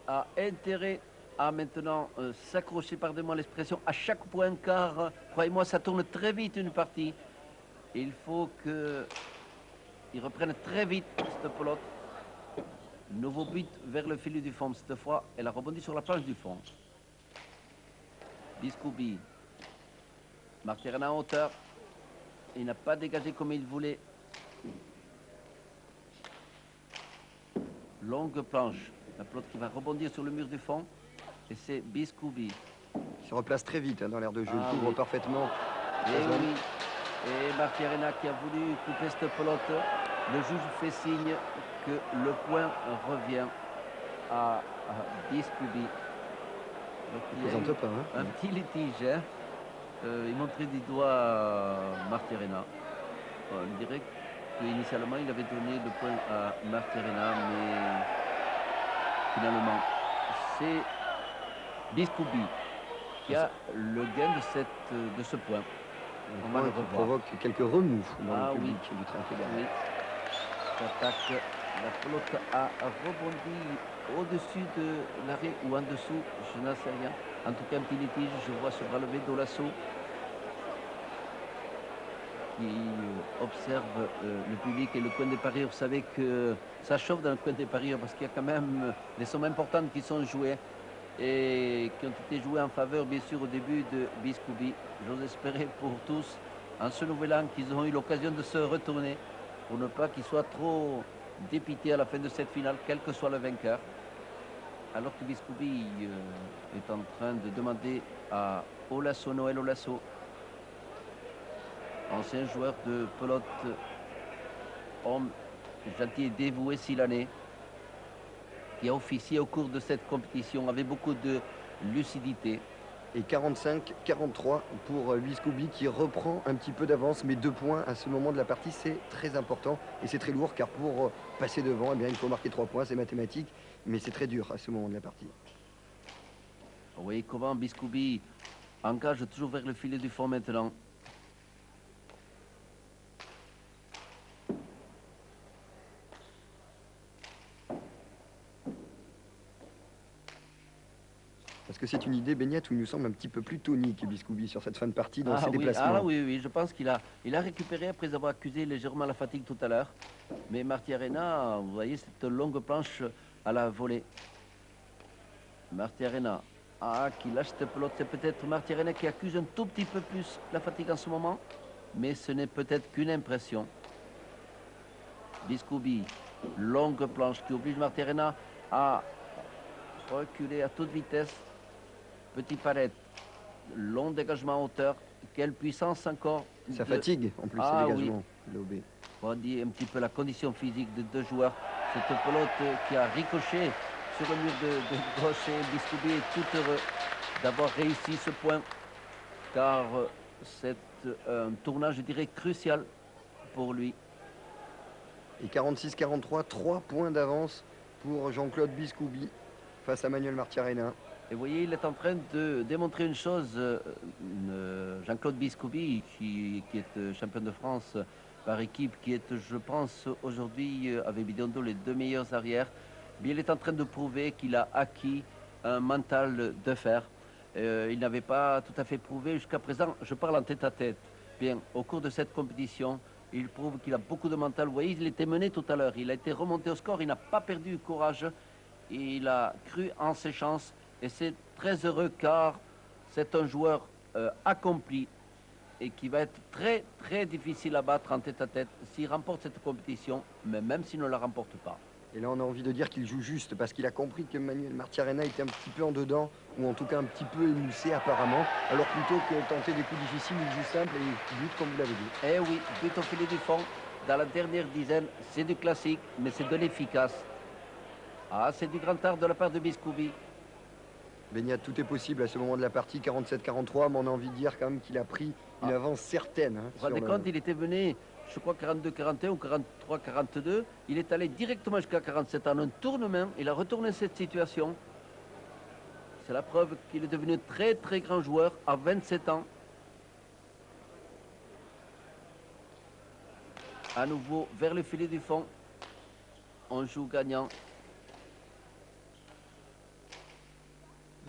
a intérêt à maintenant s'accrocher, pardonnez-moi l'expression, à chaque point, car, croyez-moi, ça tourne très vite une partie. Il faut qu'il reprenne très vite cette pelote. Nouveau but vers le filet du fond. Cette fois, elle a rebondi sur la planche du fond. Biscoubi. Martirena en hauteur. Il n'a pas dégagé comme il voulait. Longue planche. La pelote qui va rebondir sur le mur du fond. Et c'est Biscoubi. Il se replace très vite dans l'air de jeu. Il couvre parfaitement. Et oui. Et Martirena qui a voulu couper cette pelote. Le juge fait signe que le point revient à Biscoubi. Un petit litige. Hein. Il montrait du doigt Martirena. On dirait qu'initialement il avait donné le point à Martirena, mais finalement c'est Biscoubi qui a le gain de ce point. On va le revoir. Provoque quelques remous dans le public du Trinquet. Oui. L'attaque, la pelote a rebondi au-dessus de l'arrêt ou en dessous, je n'en sais rien. En tout cas, un petit litige, je vois se relever d'Olasso qui observe le public et le coin des parieurs. Vous savez que ça chauffe dans le coin des parieurs parce qu'il y a quand même des sommes importantes qui sont jouées et qui ont été jouées en faveur, bien sûr, au début de Biscoubi. J'ose espérer pour tous, en ce nouvel an, qu'ils ont eu l'occasion de se retourner pour ne pas qu'ils soient trop dépités à la fin de cette finale, quel que soit le vainqueur. Alors que Biscoubi est en train de demander à Olasso, Noël Olasso, ancien joueur de pelote, homme gentil et dévoué s'il en est, qui a officié au cours de cette compétition avec beaucoup de lucidité. Et 45-43 pour Biscoubi qui reprend un petit peu d'avance, mais 2 points à ce moment de la partie, c'est très important et c'est très lourd car pour passer devant, eh bien, il faut marquer 3 points, c'est mathématique, mais c'est très dur à ce moment de la partie. Oui, comment Biscoubi Engage toujours vers le filet du fond maintenant. Parce que c'est une idée, Beignat, où il nous semble un petit peu plus tonique, Biscoubi, sur cette fin de partie, dans ses Oui, déplacements. oui, je pense il a récupéré après avoir accusé légèrement la fatigue tout à l'heure. Mais Martiarena, vous voyez, cette longue planche à la volée. Martiarena, qui lâche cette pelote. C'est peut-être Martiarena qui accuse un tout petit peu plus la fatigue en ce moment. Mais ce n'est peut-être qu'une impression. Biscoubi, longue planche qui oblige Martiarena à reculer à toute vitesse. Petit palette, long dégagement en hauteur. Quelle puissance encore. Ça fatigue, en plus, ces dégagements, l'OB. On dit un petit peu la condition physique de deux joueurs. Cette pelote qui a ricoché sur le mur de gauche et Biscoubi est tout heureux d'avoir réussi ce point. Car c'est un tournage, je dirais, crucial pour lui. Et 46-43, 3 points d'avance pour Jean-Claude Biscoubi face à Manuel Martiarena. Et vous voyez, il est en train de démontrer une chose, Jean-Claude Biscoubi, qui est champion de France par équipe, qui est, je pense, aujourd'hui, avec Bidondo, les deux meilleurs arrières. Mais il est en train de prouver qu'il a acquis un mental de fer. Il n'avait pas tout à fait prouvé jusqu'à présent. Je parle en tête-à-tête. Bien, au cours de cette compétition, il prouve qu'il a beaucoup de mental. Vous voyez, il était mené tout à l'heure. Il a été remonté au score. Il n'a pas perdu courage. Il a cru en ses chances. Et c'est très heureux car c'est un joueur accompli et qui va être très très difficile à battre en tête-à-tête s'il remporte cette compétition, mais même s'il ne la remporte pas. Et là, on a envie de dire qu'il joue juste parce qu'il a compris que Manuel Martiarena était un petit peu en dedans, ou en tout cas un petit peu émoussé apparemment. Alors plutôt que tenter des coups difficiles, il joue simple et il bute comme vous l'avez dit. Eh oui, but au filet du fond, dans la dernière dizaine, c'est du classique, mais c'est de l'efficace. C'est du grand art de la part de Biscoubi. Beignat, tout est possible à ce moment de la partie, 47-43, mais on a envie de dire quand même qu'il a pris une avance certaine. Vous vous rendez compte, il était venu, je crois, 42-41 ou 43-42. Il est allé directement jusqu'à 47 en un tournement. Il a retourné cette situation. C'est la preuve qu'il est devenu très très grand joueur à 27 ans. À nouveau vers le filet du fond. On joue gagnant.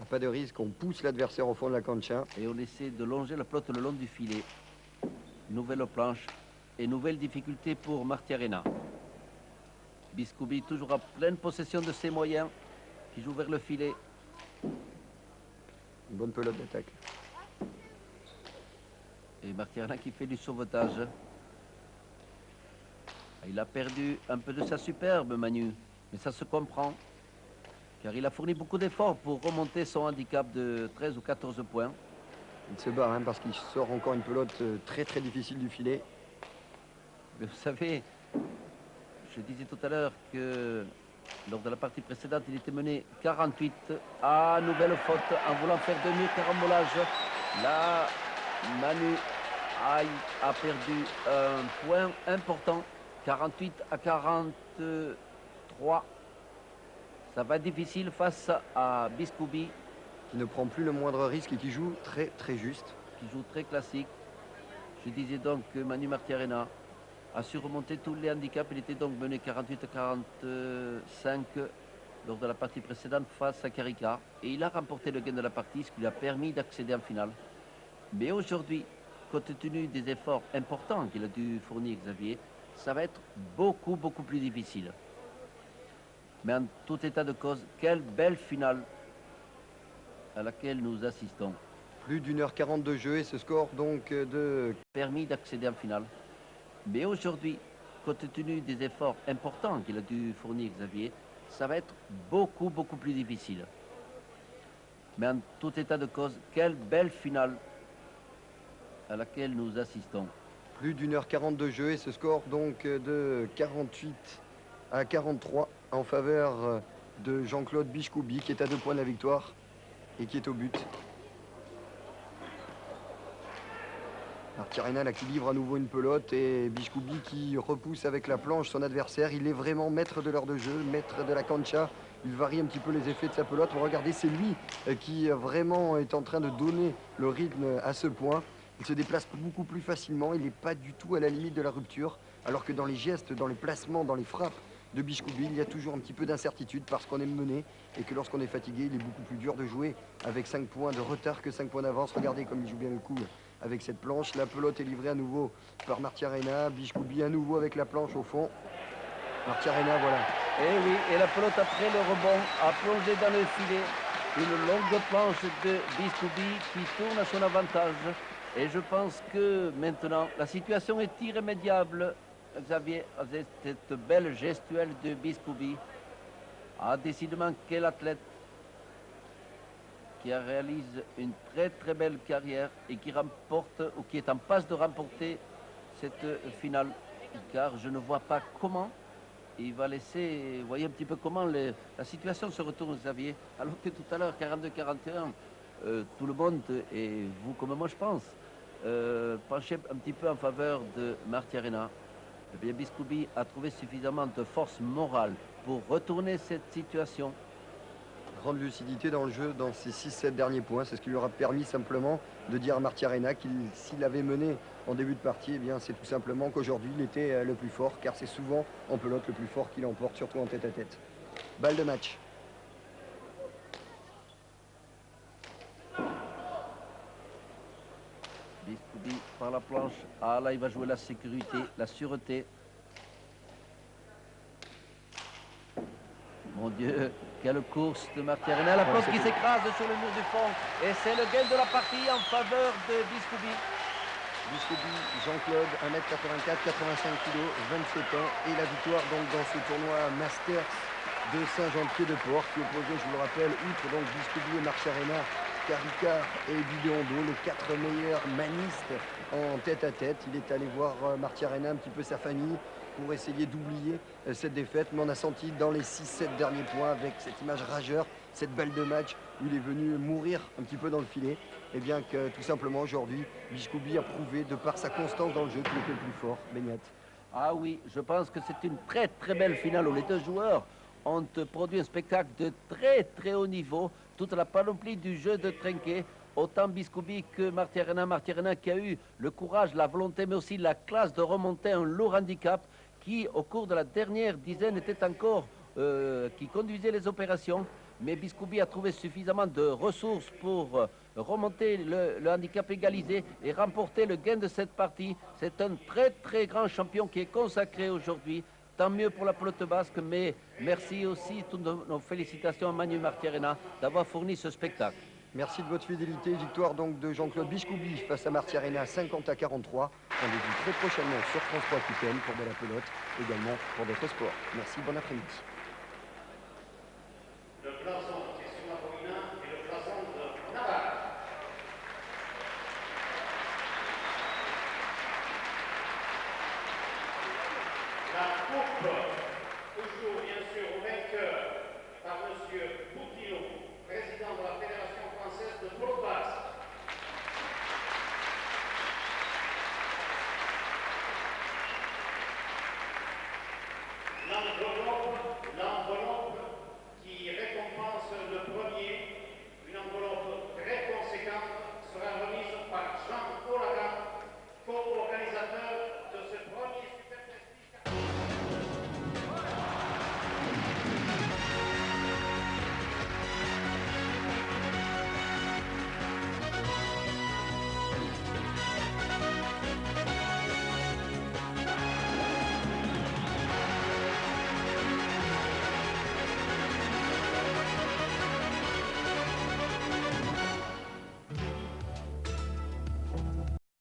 Pas de risque, on pousse l'adversaire au fond de la cancha. Et on essaie de longer la pelote le long du filet. Nouvelle planche et nouvelle difficulté pour Martiarena. Biscoubi toujours à pleine possession de ses moyens, qui joue vers le filet. Une bonne pelote d'attaque. Et Martiarena qui fait du sauvetage. Il a perdu un peu de sa superbe, Manu, mais ça se comprend. Car il a fourni beaucoup d'efforts pour remonter son handicap de 13 ou 14 points. Il se bat parce qu'il sort encore une pelote très très difficile du filet. Mais vous savez, je disais tout à l'heure que lors de la partie précédente, il était mené 48 à nouvelle faute en voulant faire demi-carambolage. Là, Manu a perdu un point important, 48 à 43. Ça va être difficile face à Biscoubi. Qui ne prend plus le moindre risque et qui joue très très juste. Qui joue très classique. Je disais donc que Manu Martiarena a su remonter tous les handicaps. Il était donc mené 48 à 45 lors de la partie précédente face à Carica. Et il a remporté le gain de la partie, ce qui lui a permis d'accéder en finale. Mais aujourd'hui, compte tenu des efforts importants qu'il a dû fournir Xavier, ça va être beaucoup plus difficile. Mais en tout état de cause, quelle belle finale à laquelle nous assistons. Plus d'1h40 de jeu et ce score donc de... Permis d'accéder en finale. Mais aujourd'hui, compte tenu des efforts importants qu'il a dû fournir Xavier, ça va être beaucoup plus difficile. Mais en tout état de cause, quelle belle finale à laquelle nous assistons. Plus d'1h40 de jeu et ce score donc de 48 à 43 en faveur de Jean-Claude Biscoubi qui est à 2 points de la victoire et qui est au but. Martiarena là qui livre à nouveau une pelote et Biscoubi qui repousse avec la planche son adversaire. Il est vraiment maître de l'heure de jeu, maître de la cancha il varie un petit peu les effets de sa pelote. Regardez, c'est lui qui vraiment est en train de donner le rythme à ce point. Il se déplace beaucoup plus facilement, il n'est pas du tout à la limite de la rupture, alors que dans les gestes, dans les placements, dans les frappes de Bichkoubi, il y a toujours un petit peu d'incertitude parce qu'on est mené et que lorsqu'on est fatigué, il est beaucoup plus dur de jouer avec 5 points de retard que 5 points d'avance. Regardez comme il joue bien le coup avec cette planche. La pelote est livrée à nouveau par Martiarena, Bichkoubi à nouveau avec la planche au fond. Martiarena, voilà. Et oui, et la pelote après le rebond a plongé dans le filet. Une longue planche de Bichkoubi qui tourne à son avantage. Et je pense que maintenant, la situation est irrémédiable. Xavier, avec cette belle gestuelle de Bichkoubi. Ah, décidément, quel athlète qui réalise une très belle carrière et qui remporte, ou qui est en passe de remporter cette finale. Car je ne vois pas comment il va laisser, vous voyez un petit peu comment la situation se retourne, Xavier. Alors que tout à l'heure, 42-41, tout le monde, et vous comme moi je pense, penchait un petit peu en faveur de Martiarena. Eh bien, Bichkoubi a trouvé suffisamment de force morale pour retourner cette situation. Grande lucidité dans le jeu, dans ces 6-7 derniers points. C'est ce qui lui aura permis simplement de dire à Martiarena qu'il, s'il avait mené en début de partie, eh bien, c'est tout simplement qu'aujourd'hui, il était le plus fort, car c'est souvent en pelote le plus fort qui l'emporte, surtout en tête-à-tête. Balle de match. Bichkoubi par la planche. Ah là, il va jouer la sécurité, la sûreté. Mon Dieu, quelle course de Martiarena. La pelote qui s'écrase sur le mur du fond. Et c'est le gain de la partie en faveur de Bichkoubi. Bichkoubi, Jean-Claude, 1m84, 85 kg, 27 ans. Et la victoire donc dans ce tournoi Masters de Saint-Jean-de-Pied-de-Port qui opposait, je vous le rappelle, outre donc Bichkoubi et Martiarena, Caricard et Bideondo, les 4 meilleurs manistes en tête-à-tête. Il est allé voir Martiarena, un petit peu sa famille, pour essayer d'oublier cette défaite. Mais on a senti dans les 6-7 derniers points, avec cette image rageure, cette balle de match où il est venu mourir un petit peu dans le filet, et bien que tout simplement aujourd'hui, Bichkoubi a prouvé, de par sa constance dans le jeu, qu'il était le plus fort. Beignat. Ah oui, je pense que c'est une très belle finale où les deux joueurs ont produit un spectacle de très haut niveau, toute la panoplie du jeu de trinquet, autant Bichkoubi que Martiarena. Martiarena qui a eu le courage, la volonté, mais aussi la classe de remonter un lourd handicap qui, au cours de la dernière dizaine, était encore qui conduisait les opérations. Mais Bichkoubi a trouvé suffisamment de ressources pour remonter le handicap égalisé et remporter le gain de cette partie. C'est un très grand champion qui est consacré aujourd'hui. Tant mieux pour la pelote basque, mais merci aussi, toutes nos félicitations à Manu Martiarena d'avoir fourni ce spectacle. Merci de votre fidélité. Victoire donc de Jean-Claude Bichkoubi face à Martiarena, 50-43. Rendez-vous très prochainement sur France 3 QTN pour de la pelote, également pour d'autres sports. Merci, bon après-midi.